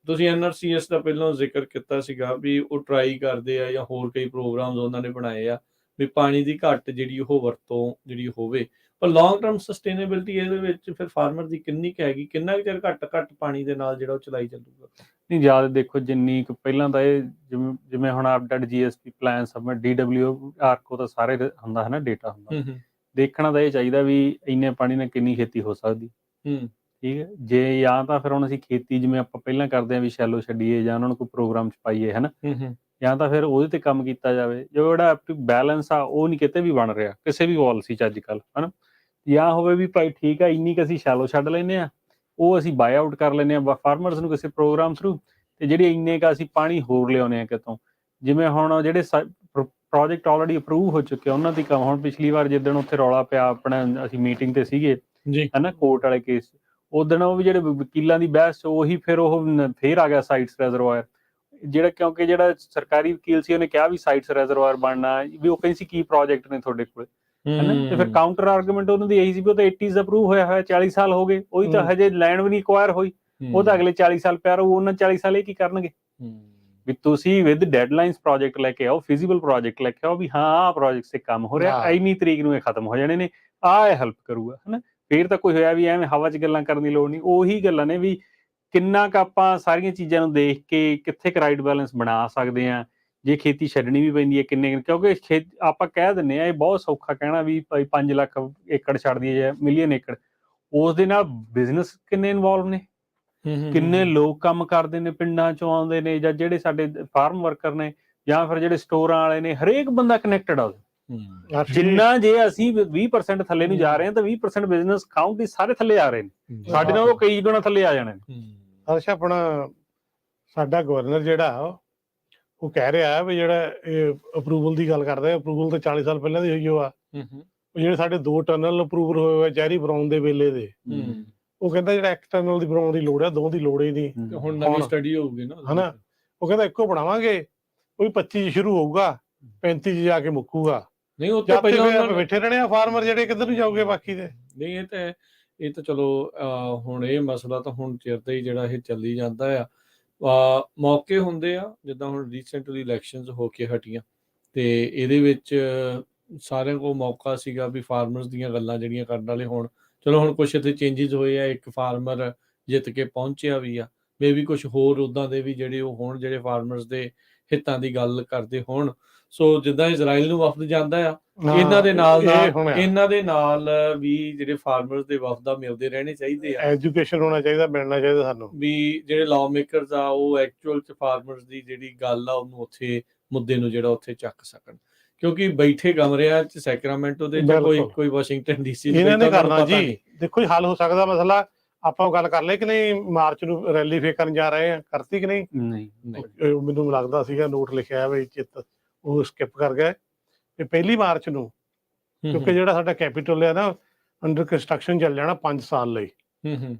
ਤੁਸੀਂ NRCS ਦਾ ਪਹਿਲਾਂ ਜ਼ਿਕਰ ਕੀਤਾ ਸੀਗਾ ਵੀ ਉਹ ਟਰਾਈ ਕਰਦੇ ਆ, ਜਾਂ ਹੋਰ ਕਈ ਪ੍ਰੋਗਰਾਮਸ ਉਹਨਾਂ ਨੇ ਬਣਾਏ ਆ ਵੀ ਪਾਣੀ ਦੀ ਘੱਟ ਜਿਹੜੀ ਉਹ ਵਰਤੋਂ ਜਿਹੜੀ ਹੋਵੇ। ਪਰ ਲੌਂਗ ਟਰਮ ਸਸਟੇਨੇਬਿਲਿਟੀ ਇਹਦੇ ਵਿੱਚ ਫਿਰ ਫਾਰਮਰ ਦੀ ਕਿੰਨੀ ਕੁ ਹੈਗੀ, ਕਿੰਨਾ ਕੁ ਚਿਰ ਘੱਟ ਪਾਣੀ ਦੇ ਨਾਲ ਜਿਹੜਾ ਉਹ ਚਲਾਈ ਚੱਲੂਗਾ? ਨਹੀਂ ਜ਼ਿਆਦਾ ਦੇਖੋ, ਜਿੰਨੀ ਕੁ ਪਹਿਲਾਂ ਤਾਂ ਇਹ ਜਿਵੇਂ ਹੁਣ update GSP plan submit DW ਆਰਕੋ ਤਾਂ ਸਾਰੇ ਹੁੰਦਾ ਹੈ ਨਾ, ਡੇਟਾ ਹੁੰਦਾ। ਦੇਖਣਾ ਤਾਂ ਇਹ ਚਾਹੀਦਾ ਵੀ ਇੰਨੇ ਪਾਣੀ ਨਾਲ ਕਿੰਨੀ ਖੇਤੀ ਹੋ ਸਕਦੀ। ਠੀਕ ਹੈ, ਜੇ ਜਾਂ ਤਾਂ ਫਿਰ ਹੁਣ ਅਸੀਂ ਖੇਤੀ ਜਿਵੇਂ ਆਪਾਂ ਪਹਿਲਾਂ ਕਰਦੇ ਹਾਂ ਵੀ ਸ਼ੈਲੋ ਛੱਡੀਏ, ਜਾਂ ਉਹਨਾਂ ਨੂੰ ਕੋਈ ਪ੍ਰੋਗਰਾਮ 'ਚ ਪਾਈਏ ਹੈ ਨਾ, ਜਾਂ ਤਾਂ ਫਿਰ ਉਹਦੇ ਤੇ ਕੰਮ ਕੀਤਾ ਜਾਵੇ। ਜੋ ਜਿਹੜਾ ਬੈਲੈਂਸ ਆ ਉਹ ਨਹੀਂ ਕਿਤੇ ਵੀ ਬਣ ਰਿਹਾ ਕਿਸੇ ਵੀ ਪਾਲਿਸੀ 'ਚ ਅੱਜ ਕੱਲ੍ਹ, ਹੈ ਨਾ। ਜਾਂ ਹੋਵੇ ਵੀ ਭਾਈ ਠੀਕ ਆ, ਇੰਨੀ ਕੁ ਅਸੀਂ ਸ਼ੈਲੋ ਛੱਡ ਲੈਂਦੇ ਹਾਂ, ਉਹ ਅਸੀਂ ਬਾਏ ਆਊਟ ਕਰ ਲੈਂਦੇ ਹਾਂ ਫਾਰਮਰਸ ਨੂੰ ਕਿਸੇ ਪ੍ਰੋਗਰਾਮ ਥਰੂ, ਤੇ ਜਿਹੜੇ ਇੰਨੇ ਕੁ ਅਸੀਂ ਪਾਣੀ ਹੋਰ ਲਿਆਉਂਦੇ ਹਾਂ ਕਿਤੋਂ। ਜਿਵੇਂ ਹੁਣ ਜਿਹੜੇ ਪ੍ਰੋਜੈਕਟ ਆਲਰੇਡੀ ਅਪਰੂਵ ਹੋ ਚੁੱਕੇ ਉਹਨਾਂ ਦੀ ਕੰਮ, ਹੁਣ ਪਿਛਲੀ ਵਾਰ ਜਿੱਦਣ ਉੱਥੇ ਰੌਲਾ ਪਿਆ ਆਪਣਾ, ਅਸੀਂ ਮੀਟਿੰਗ ਤੇ ਸੀਗੇ ਹੈ ਨਾ, ਕੋਰਟ ਵਾਲੇ ਕੇਸ, ਉਦਣ ਉਹ ਵੀ ਜਿਹੜੇ ਵਕੀਲਾਂ ਦੀ ਬਹਿਸ, ਉਹੀ ਫਿਰ ਉਹ ਫੇਰ ਆ ਗਿਆ ਸਾਈਟਸ ਰੈਜ਼ਰਵਾਇਰ ਜਿਹੜਾ, ਕਿਉਂਕਿ ਜਿਹੜਾ ਸਰਕਾਰੀ ਵਕੀਲ ਸੀ ਉਹਨੇ ਕਿਹਾ ਵੀ ਸਾਈਟਸ ਰੈਜ਼ਰਵਾਇਰ ਬਣਨਾ, ਵੀ ਉਹ ਕਹਿੰਦੀ ਸੀ ਕੀ ਪ੍ਰੋਜੈਕਟ ਨੇ ਤੁਹਾਡੇ ਕੋਲ, ਹੈ ਨਾ। ਤੇ ਫਿਰ ਕਾਊਂਟਰ ਆਰਗੂਮੈਂਟ ਉਹਨਾਂ ਦੀ ਇਹੀ ਸੀ ਵੀ ਉਹ ਤਾਂ 80s ਅਪਰੂਵ ਹੋਇਆ 40 ਸਾਲ ਹੋ ਗਏ, ਉਹੀ ਤਾਂ ਹਜੇ ਲੈਂਡ ਵੀ ਨਹੀਂ ਐਕਵਾਇਰ ਹੋਈ, ਉਹ ਤਾਂ ਅਗਲੇ 40 ਸਾਲ ਪਿਆ ਰਹੂ, ਉਹਨਾਂ 40 ਸਾਲ ਇਹ ਕੀ ਕਰਨਗੇ? ਵੀ ਤੁਸੀਂ ਵਿਦ ਡੈਡਲਾਈਨਸ ਪ੍ਰੋਜੈਕਟ ਲੈ ਕੇ ਆਓ, ਫਿਜ਼ੀਬਲ ਪ੍ਰੋਜੈਕਟ ਲੈ ਕੇ ਆਓ, ਵੀ ਹਾਂ ਆਹ ਪ੍ਰੋਜੈਕਟ ਤੇ ਕੰਮ ਹੋ ਰਿਹਾ, ਇੰਨੀ ਤਰੀਕ ਨੂੰ ਇਹ ਖਤਮ ਹੋ ਜਾਣੇ ਨੇ, ਆਹ ਹੈਲਪ ਕਰੂਗਾ, ਹੈ ਨਾ। ਫੇਰ ਤਾਂ ਕੋਈ ਹੋਇਆ ਵੀ ਐਵੇਂ ਹਵਾ 'ਚ ਗੱਲਾਂ ਕਰਨ ਦੀ ਲੋੜ ਨਹੀਂ। ਉਹੀ ਗੱਲਾਂ ਨੇ ਵੀ ਕਿੰਨਾ ਕੁ ਆਪਾਂ ਸਾਰੀਆਂ ਚੀਜ਼ਾਂ ਨੂੰ ਦੇਖ ਕੇ ਕਿੱਥੇ ਕੁ ਰਾਈਟ ਬੈਲੈਂਸ ਬਣਾ ਸਕਦੇ ਹਾਂ, ਜੇ ਖੇਤੀ ਛੱਡਣੀ ਵੀ ਪੈਂਦੀ ਹੈ ਕਿੰਨੇ, ਕਿਉਂਕਿ ਆਪਾਂ ਕਹਿ ਦਿੰਦੇ ਹਾਂ, ਇਹ ਬਹੁਤ ਸੌਖਾ ਕਹਿਣਾ ਵੀ ਭਾਈ 5 ਲੱਖ ਏਕੜ ਛੱਡ ਦਈਏ ਜਾਂ ਮਿਲੀਅਨ ਏਕੜ, ਉਸ ਦੇ ਨਾਲ ਬਿਜ਼ਨਸ ਕਿੰਨੇ ਇਨਵੋਲਵ ਨੇ, ਕਿੰਨੇ ਲੋਕ ਕੰਮ ਕਰਦੇ ਨੇ, ਪਿੰਡਾਂ ਚੋਂ ਆਉਂਦੇ ਨੇ, ਜਾਂ ਜਿਹੜੇ ਸਾਡੇ ਫਾਰਮ ਵਰਕਰ ਨੇ, ਜਾਂ ਫਿਰ ਜਿਹੜੇ ਸਟੋਰਾਂ ਵਾਲੇ ਨੇ, ਹਰੇਕ ਬੰਦਾ ਕਨੈਕਟਡ ਆ। ਜਿੰਨਾ ਜੇ ਅਸੀਂ 20% ਥੱਲੇ ਨੂੰ ਜਾ ਰਹੇ ਹਾਂ ਤਾਂ 20% ਬਿਜ਼ਨਸ ਕਾਊਂਟ ਦੀ ਸਾਰੇ ਥੱਲੇ ਆ ਰਹੇ ਨੇ, ਸਾਡੇ ਨਾਲ ਉਹ ਕਈ ਗੁਣਾ ਥੱਲੇ ਆ ਜਾਣੇ ਨੇ। ਅੱਛਾ, ਆਪਣਾ ਸਾਡਾ ਗਵਰਨਰ ਜਿਹੜਾ ਉਹ ਕਹਿ ਰਿਹਾ ਵੀ ਜਿਹੜਾ ਇਹ ਅਪਰੂਵਲ ਦੀ ਗੱਲ ਕਰਦਾ, ਅਪਰੂਵਲ ਤਾਂ 40 ਸਾਲ ਪਹਿਲਾਂ ਦੀ ਹੋਈ ਆ। ਉਹ ਜਿਹੜੇ ਸਾਡੇ 2 ਟਨਲ ਅਪਰੂਵਲ ਹੋਏ ਹੋਏ ਚੈਰੀ ਬਰਾਊਨ ਦੇ ਵੇਲੇ ਦੇ, ਉਹ ਕਹਿੰਦਾ ਜਿਹੜਾ ਇੱਕ ਟਨਲ ਦੀ ਬਣਾਉਣ ਦੀ ਲੋੜ ਹੈ, 2 ਦੀ ਲੋੜ ਹੀ ਨਹੀਂ। ਹੁਣ ਨਵੀਂ ਸਟੱਡੀ ਹੋਊਗੀ ਨਾ, ਹਨਾ। ਉਹ ਕਹਿੰਦਾ ਇੱਕੋ ਬਣਾਵਾਂਗੇ, ਉਹ 25 ਸ਼ੁਰੂ ਹੋਊਗਾ, 35 ਜਾ ਕੇ ਮੁੱਕੂਗਾ। ਨਹੀਂ ਉਹ ਤਾਂ ਪਹਿਲਾਂ ਬੈਠੇ ਰਹਿਣੇ ਆ ਫਾਰਮਰ, ਜਿਹੜੇ ਕਿੱਧਰ ਨੂੰ ਜਾਊਗੇ ਬਾਕੀ ਦੇ। ਨਹੀਂ ਇਹ ਤਾਂ ਚਲੋ ਹੁਣ ਇਹ ਮਸਲਾ ਤਾਂ ਹੁਣ ਚਿਰ ਦਾ ਹੀ ਜਿਹੜਾ ਇਹ ਚੱਲੀ ਜਾਂਦਾ ਆ। ਮੌਕੇ ਹੁੰਦੇ ਆ, ਜਿੱਦਾਂ ਹੁਣ ਰੀਸੈਂਟਲੀ ਇਲੈਕਸ਼ਨਸ ਹੋ ਕੇ ਹਟੀਆਂ, ਤੇ ਇਹਦੇ ਵਿੱਚ ਸਾਰਿਆਂ ਕੋਲ ਮੌਕਾ ਸੀਗਾ ਵੀ ਫਾਰਮਰਸ ਦੀਆਂ ਗੱਲਾਂ ਜਿਹੜੀਆਂ ਕਰਨ ਵਾਲੇ ਹੋਣ। ਚਲੋ ਹੁਣ ਕੁਛ ਇੱਥੇ ਚੇਂਜਿਸ ਹੋਏ ਆ, ਇੱਕ ਫਾਰਮਰ ਜਿੱਤ ਕੇ ਪਹੁੰਚਿਆ ਵੀ ਆ, ਮੇ ਵੀ ਕੁਛ ਹੋਰ ਉੱਦਾਂ ਦੇ ਵੀ ਜਿਹੜੇ ਉਹ ਹੋਣ ਜਿਹੜੇ ਫਾਰਮਰਸ ਦੇ ਹਿੱਤਾਂ ਦੀ ਗੱਲ ਕਰਦੇ ਹੋਣ। ਸੋ ਜਿੱਦਾਂ ਇਜ਼ਰਾਈਲ ਨੂੰ ਵਫਦ ਜਾਂਦਾ ਆ, ਇਹਨਾਂ ਦੇ ਨਾਲ ਵੀ ਜਿਹੜੇ ਫਾਰਮਰਸ ਦੇ ਵਫਦਾ ਮਿਲਦੇ ਰਹਿਣੇ ਚਾਹੀਦੇ ਆ। ਐਜੂਕੇਸ਼ਨ ਹੋਣਾ ਚਾਹੀਦਾ, ਮਿਲਣਾ ਚਾਹੀਦਾ ਸਾਨੂੰ, ਵੀ ਜਿਹੜੇ ਲਾਅ ਮੇਕਰਸ ਆ ਉਹ ਐਕਚੁਅਲ ਚ ਫਾਰਮਰਸ ਦੀ ਜਿਹੜੀ ਗੱਲ ਆ ਉਹਨੂੰ ਉੱਥੇ ਮੁੱਦੇ ਨੂੰ ਜਿਹੜਾ ਉੱਥੇ ਚੱਕ ਸਕਣ, ਕਿਉਂਕਿ ਬੈਠੇ ਕਮਰਿਆਂ ਚ ਸੈਕਰਾਮੈਂਟੋ ਦੇ ਕੋਈ ਵਾਸ਼ਿੰਗਟਨ DC ਇਹਨਾਂ ਨੇ ਕਰਨਾ ਜੀ। ਦੇਖੋ ਜੀ, ਹੱਲ ਹੋ ਸਕਦਾ ਮਸਲਾ। ਆਪਾਂ ਗੱਲ ਕਰ ਲਏ ਕਿ ਨਹੀਂ, ਮਾਰਚ ਨੂੰ ਰੈਲੀ ਫੇਰ ਕਰਨ ਜਾ ਰਹੇ ਆ, ਕਰਤੀ ਕਿ ਨਹੀਂ? ਮੈਨੂੰ ਲੱਗਦਾ ਸੀਗਾ ਨੋਟ ਲਿਖਿਆ ਵੀ ਚਿੱਤ, ਉਹ ਸਕਿਪ ਕਰ ਗਏ। ਤੇ 1 ਮਾਰਚ ਨੂੰ, ਕਿਉਂਕਿ ਜਿਹੜਾ ਸਾਡਾ ਕੈਪੀਟਲ ਹੈ ਨਾ, ਅੰਡਰ ਕੰਸਟਰਕਸ਼ਨ ਚੱਲ ਜਾਣਾ 5 ਸਾਲ ਲਈ,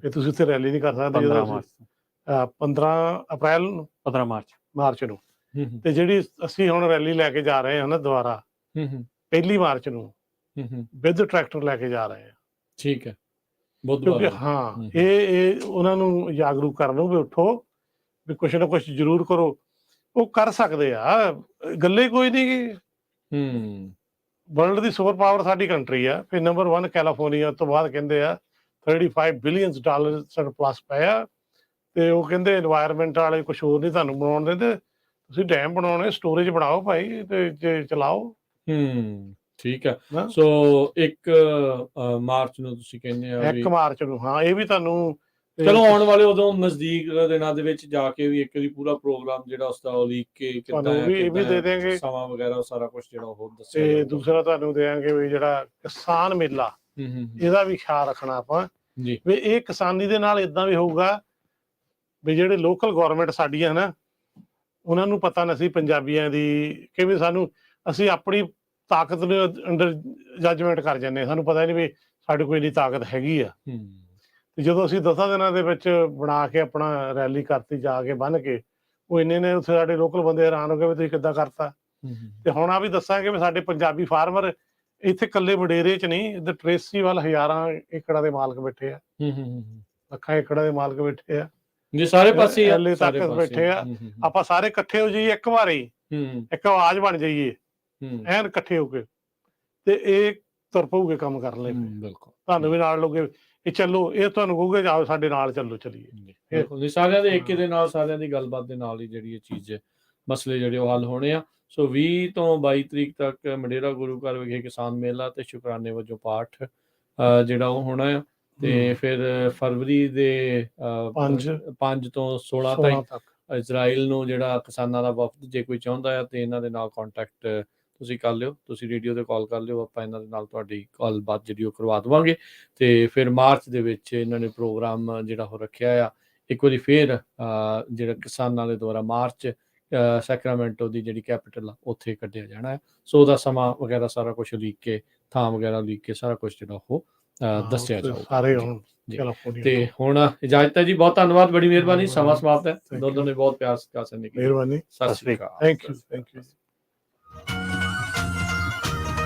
ਤੇ ਤੁਸੀਂ ਉੱਥੇ ਰੈਲੀ ਨਹੀਂ ਕਰ ਸਕਦੇ। 15 ਅਪ੍ਰੈਲ ਨੂੰ 15 ਮਾਰਚ। ਮਾਰਚ ਨੂੰ, ਹੂੰ ਹੂੰ ਤੇ ਜਿਹੜੀ ਅਸੀਂ ਹੁਣ ਰੈਲੀ ਲੈ ਕੇ ਜਾ ਰਹੇ ਹਾਂ ਨਾ ਦੁਬਾਰਾ ਹੂੰ ਹੂੰ 1 ਮਾਰਚ ਨੂੰ ਹੂੰ ਵਿਦ ਟਰੈਕਟਰ ਲੈ ਕੇ ਜਾ ਰਹੇ ਹਾਂ। ਠੀਕ ਹੈ, ਬੁੱਧਵਾਰ ਕਿਉਂਕਿ ਨੂੰ। ਹਾਂ ਹੂੰ। ਇਹ ਉਹਨਾਂ ਨੂੰ ਜਾਗਰੂਕ ਕਰਨ ਨੂੰ ਵੀ ਉੱਠੋ, ਵੀ ਕੁਛ ਨਾ ਕੁਛ ਜ਼ਰੂਰ ਕਰੋ। ਉਹ ਕਰ ਸਕਦੇ ਆ, ਗੱਲੇ ਕੋਈ ਨਹੀਂ ਗੀ। ਹੂੰ ਵਰਲਡ ਦੀ ਸੁਪਰ ਪਾਵਰ ਸਾਡੀ ਕੰਟਰੀ ਆ, ਫਿਰ ਨੰਬਰ 1 ਕੈਲੀਫੋਰਨੀਆ ਤੋਂ ਬਾਅਦ ਕਹਿੰਦੇ ਆ $35 ਬਿਲੀਅਨ ਸਰਪਲਸ ਪਿਆ, ਤੇ ਉਹ ਕਹਿੰਦੇ এনवायरमेंट ਵਾਲੇ ਕੁਝ ਹੋਰ ਨਹੀਂ ਤੁਹਾਨੂੰ ਬਣਾਉਣ ਦਿੰਦੇ, ਤੁਸੀਂ ਡੈਮ ਬਣਾਉਣੇ, ਸਟੋਰੇਜ ਬਣਾਓ ਭਾਈ ਤੇ ਚਲਾਓ। ਹੂੰ ਠੀਕ ਹੈ। ਨਾ ਸੋ 1 ਮਾਰਚ ਨੂੰ ਤੁਸੀਂ ਕਹਿੰਦੇ ਆ ਵੀ 1 ਮਾਰਚ ਨੂੰ, ਹਾਂ ਇਹ ਵੀ ਤੁਹਾਨੂੰ ਚਲੋ ਆਉਣ ਵਾਲੇ ਉਦੋਂ ਨਜ਼ਦੀਕ ਦਿਨਾਂ ਦੇ ਵਿੱਚ ਜਾ ਕੇ ਵੀ ਇੱਕ ਵਾਰੀ ਪੂਰਾ ਪ੍ਰੋਗਰਾਮ ਜਿਹੜਾ ਉਸਦਾ ਉਲੀਕ ਕੇ ਕਿੱਦਾਂ ਤੁਹਾਨੂੰ ਹੈ, ਵੀ ਇਹ ਵੀ ਕਿੱਦਾਂ ਦੇ ਹੈ, ਦੇਂਗੇ। ਸਮਾਂ ਵਗੈਰਾ ਸਾਰਾ ਕੁਝ ਜਿਹੜਾ ਉਹ ਦੱਸਿਆ ਤੇ ਜਾਊਗਾ। ਦੂਸਰਾ ਤੁਹਾਨੂੰ ਦੇਵਾਂਗੇ ਵੀ ਜਿਹੜਾ ਕਿਸਾਨ ਮੇਲਾ, ਹੂੰ ਇਹਦਾ ਵੀ ਖਿਆਲ ਰੱਖਣਾ ਆਪਾਂ, ਜੀ ਵੀ ਇਹ ਕਿਸਾਨੀ ਦੇ ਨਾਲ ਇਦਾਂ ਵੀ ਹੋਊਗਾ ਵੀ ਜਿਹੜੇ ਲੋਕਲ ਗਵਰਨਮੈਂਟ ਸਾਡੀਆਂ ਨਾ, ਉਹਨਾਂ ਨੂੰ ਪਤਾ ਨਹੀਂ ਪੰਜਾਬੀਆਂ ਦੀ, ਕਿਵੇਂ ਅਸੀਂ ਆਪਣੀ ਤਾਕਤ ਨੂੰ ਅੰਡਰ ਜੱਜਮੈਂਟ ਕਰ ਜਾਂਦੇ, ਸਾਨੂੰ ਪਤਾ ਨਹੀਂ ਵੀ ਸਾਡੇ ਕੋਲ ਇੰਨੀ ਤਾਕਤ ਹੈਗੀ ਆ। ਹੂੰ ਤੇ ਜਦੋਂ ਅਸੀਂ 10 ਦਿਨਾਂ ਦੇ ਵਿੱਚ ਬਣਾ ਕੇ ਆਪਣਾ ਰੈਲੀ ਕਰਤੀ ਜਾ ਕੇ ਬੰਨ ਕੇ, ਉਹ ਇੰਨੇ ਨੇ ਉੱਥੇ ਸਾਡੇ ਲੋਕਲ ਬੰਦੇ ਹੈਰਾਨ ਹੋ ਗਏ ਵੀ ਤੁਸੀਂ ਕਿੱਦਾਂ ਕਰਤਾ। ਤੇ ਹੁਣ ਆ ਵੀ ਦੱਸਾਂਗੇ ਵੀ ਸਾਡੇ ਪੰਜਾਬੀ ਫਾਰਮਰ ਇੱਥੇ ਇਕੱਲੇ ਵਡੇਰੇ 'ਚ ਨਹੀਂ, ਇੱਧਰ ਟਰੇਸੀ ਵੱਲ ਹਜ਼ਾਰਾਂ ਏਕੜਾਂ ਦੇ ਮਾਲਕ ਬੈਠੇ ਆ, ਲੱਖਾਂ ਏਕੜਾਂ ਦੇ ਮਾਲਕ ਬੈਠੇ ਆ, ਜੀ ਸਾਰੇ ਪਾਸੇ ਹੀ ਆ, ਐਲੇ ਸਾਰੇ ਤੱਕ ਪਾਸੇ ਬੈਠੇ ਆ। ਆਪਾਂ ਸਾਰੇ ਇਕੱਠੇ ਹੋ ਜਾਈਏ ਇੱਕ ਵਾਰੀ, ਇੱਕ ਆਵਾਜ਼ ਬਣ ਜਾਈਏ ਐਨ ਇਕੱਠੇ ਹੋ ਕੇ, ਤੇ ਇਹ ਤੁਰ ਪਊਗੇ ਕੰਮ ਕਰਨ ਲਈ। ਬਿਲਕੁਲ ਤੁਹਾਨੂੰ ਵੀ ਨਾਲ ਲੋਗੇ, ਇਹ ਚੱਲੋ, ਇਹ ਤੁਹਾਨੂੰ ਕਹੂਗੇ ਜਾਓ ਸਾਡੇ ਨਾਲ ਚੱਲੋ, ਚੱਲੀਏ। ਬਿਲਕੁਲ ਜੀ, ਸਾਰਿਆਂ ਦੇ ਏਕੇ ਦੇ ਨਾਲ, ਸਾਰਿਆਂ ਦੀ ਗੱਲਬਾਤ ਦੇ ਨਾਲ ਹੀ ਜਿਹੜੀ ਇਹ ਚੀਜ਼ ਮਸਲੇ ਜਿਹੜੇ ਉਹ ਹੱਲ ਹੋਣੇ ਆ। ਸੋ 20 ਤੋਂ 22 ਤਰੀਕ ਤੱਕ ਮੰਡੇਰਾ ਗੁਰੂ ਘਰ ਵਿਖੇ ਕਿਸਾਨ ਮੇਲਾ ਤੇ ਸ਼ੁਕਰਾਨੇ ਵਜੋਂ ਪਾਠ ਜਿਹੜਾ ਉਹ ਹੋਣਾ ਆ, ਤੇ ਫਿਰ ਫਰਵਰੀ ਦੇ 5 ਤੋਂ 16 ਤੱਕ ਇਜ਼ਰਾਈਲ ਨੂੰ ਜਿਹੜਾ ਕਿਸਾਨਾਂ ਦਾ ਵਫਦ ਜੇ ਕੋਈ ਚਾਹੁੰਦਾ ਆ ਤੇ ਇਹਨਾਂ ਦੇ ਨਾਲ ਕੰਟੈਕਟ ਤੁਸੀਂ ਕਰ ਲਿਓ, ਤੁਸੀਂ ਰੇਡੀਓ ਤੇ ਕਾਲ ਕਰ ਲਿਓ, ਆਪਾਂ ਇਹਨਾਂ ਦੇ ਨਾਲ ਤੁਹਾਡੀ ਗੱਲਬਾਤ ਜਿਹੜੀ ਉਹ ਕਰਵਾ ਦੇਵਾਂਗੇ। ਤੇ ਫਿਰ ਮਾਰਚ ਦੇ ਵਿੱਚ ਇਹਨਾਂ ਨੇ ਪ੍ਰੋਗਰਾਮ ਜਿਹੜਾ ਉਹ ਰੱਖਿਆ ਆ, ਇੱਕ ਵਾਰੀ ਫਿਰ ਜਿਹੜਾ ਕਿਸਾਨਾਂ ਦੇ ਦੁਆਰਾ ਮਾਰਚ ਸੈਕਰਾਮੈਂਟੋ ਦੀ ਜਿਹੜੀ ਕੈਪੀਟਲ ਆ ਉੱਥੇ ਕੱਢਿਆ ਜਾਣਾ ਹੈ। ਸੋ ਉਹਦਾ ਸਮਾਂ ਵਗੈਰਾ ਸਾਰਾ ਕੁਝ ਲੀਕ ਕੇ, ਥਾਂ ਵਗੈਰਾ ਲੀਕ ਕੇ, ਸਾਰਾ ਕੁਝ ਜਿਹੜਾ ਉਹ ਦੱਸਿਆ ਜਾਊਗਾ ਸਾਰੇ ਹੁਣ। ਤੇ ਹੁਣ ਇਜਾਜ਼ਤ ਹੈ ਜੀ, ਬਹੁਤ ਧੰਨਵਾਦ, ਬੜੀ ਮਿਹਰਬਾਨੀ, ਸਮਾਂ ਸਮਾਪਤ ਹੈ। ਦੋਨੋਂ ਨੇ ਬਹੁਤ ਪਿਆਰ ਸਤਿਕਾਰ ਨਾਲ ਕੀਤੀ। ਮਿਹਰਬਾਨੀ, ਸਤਿ ਸ਼੍ਰੀ ਅਕਾਲ। Thank you.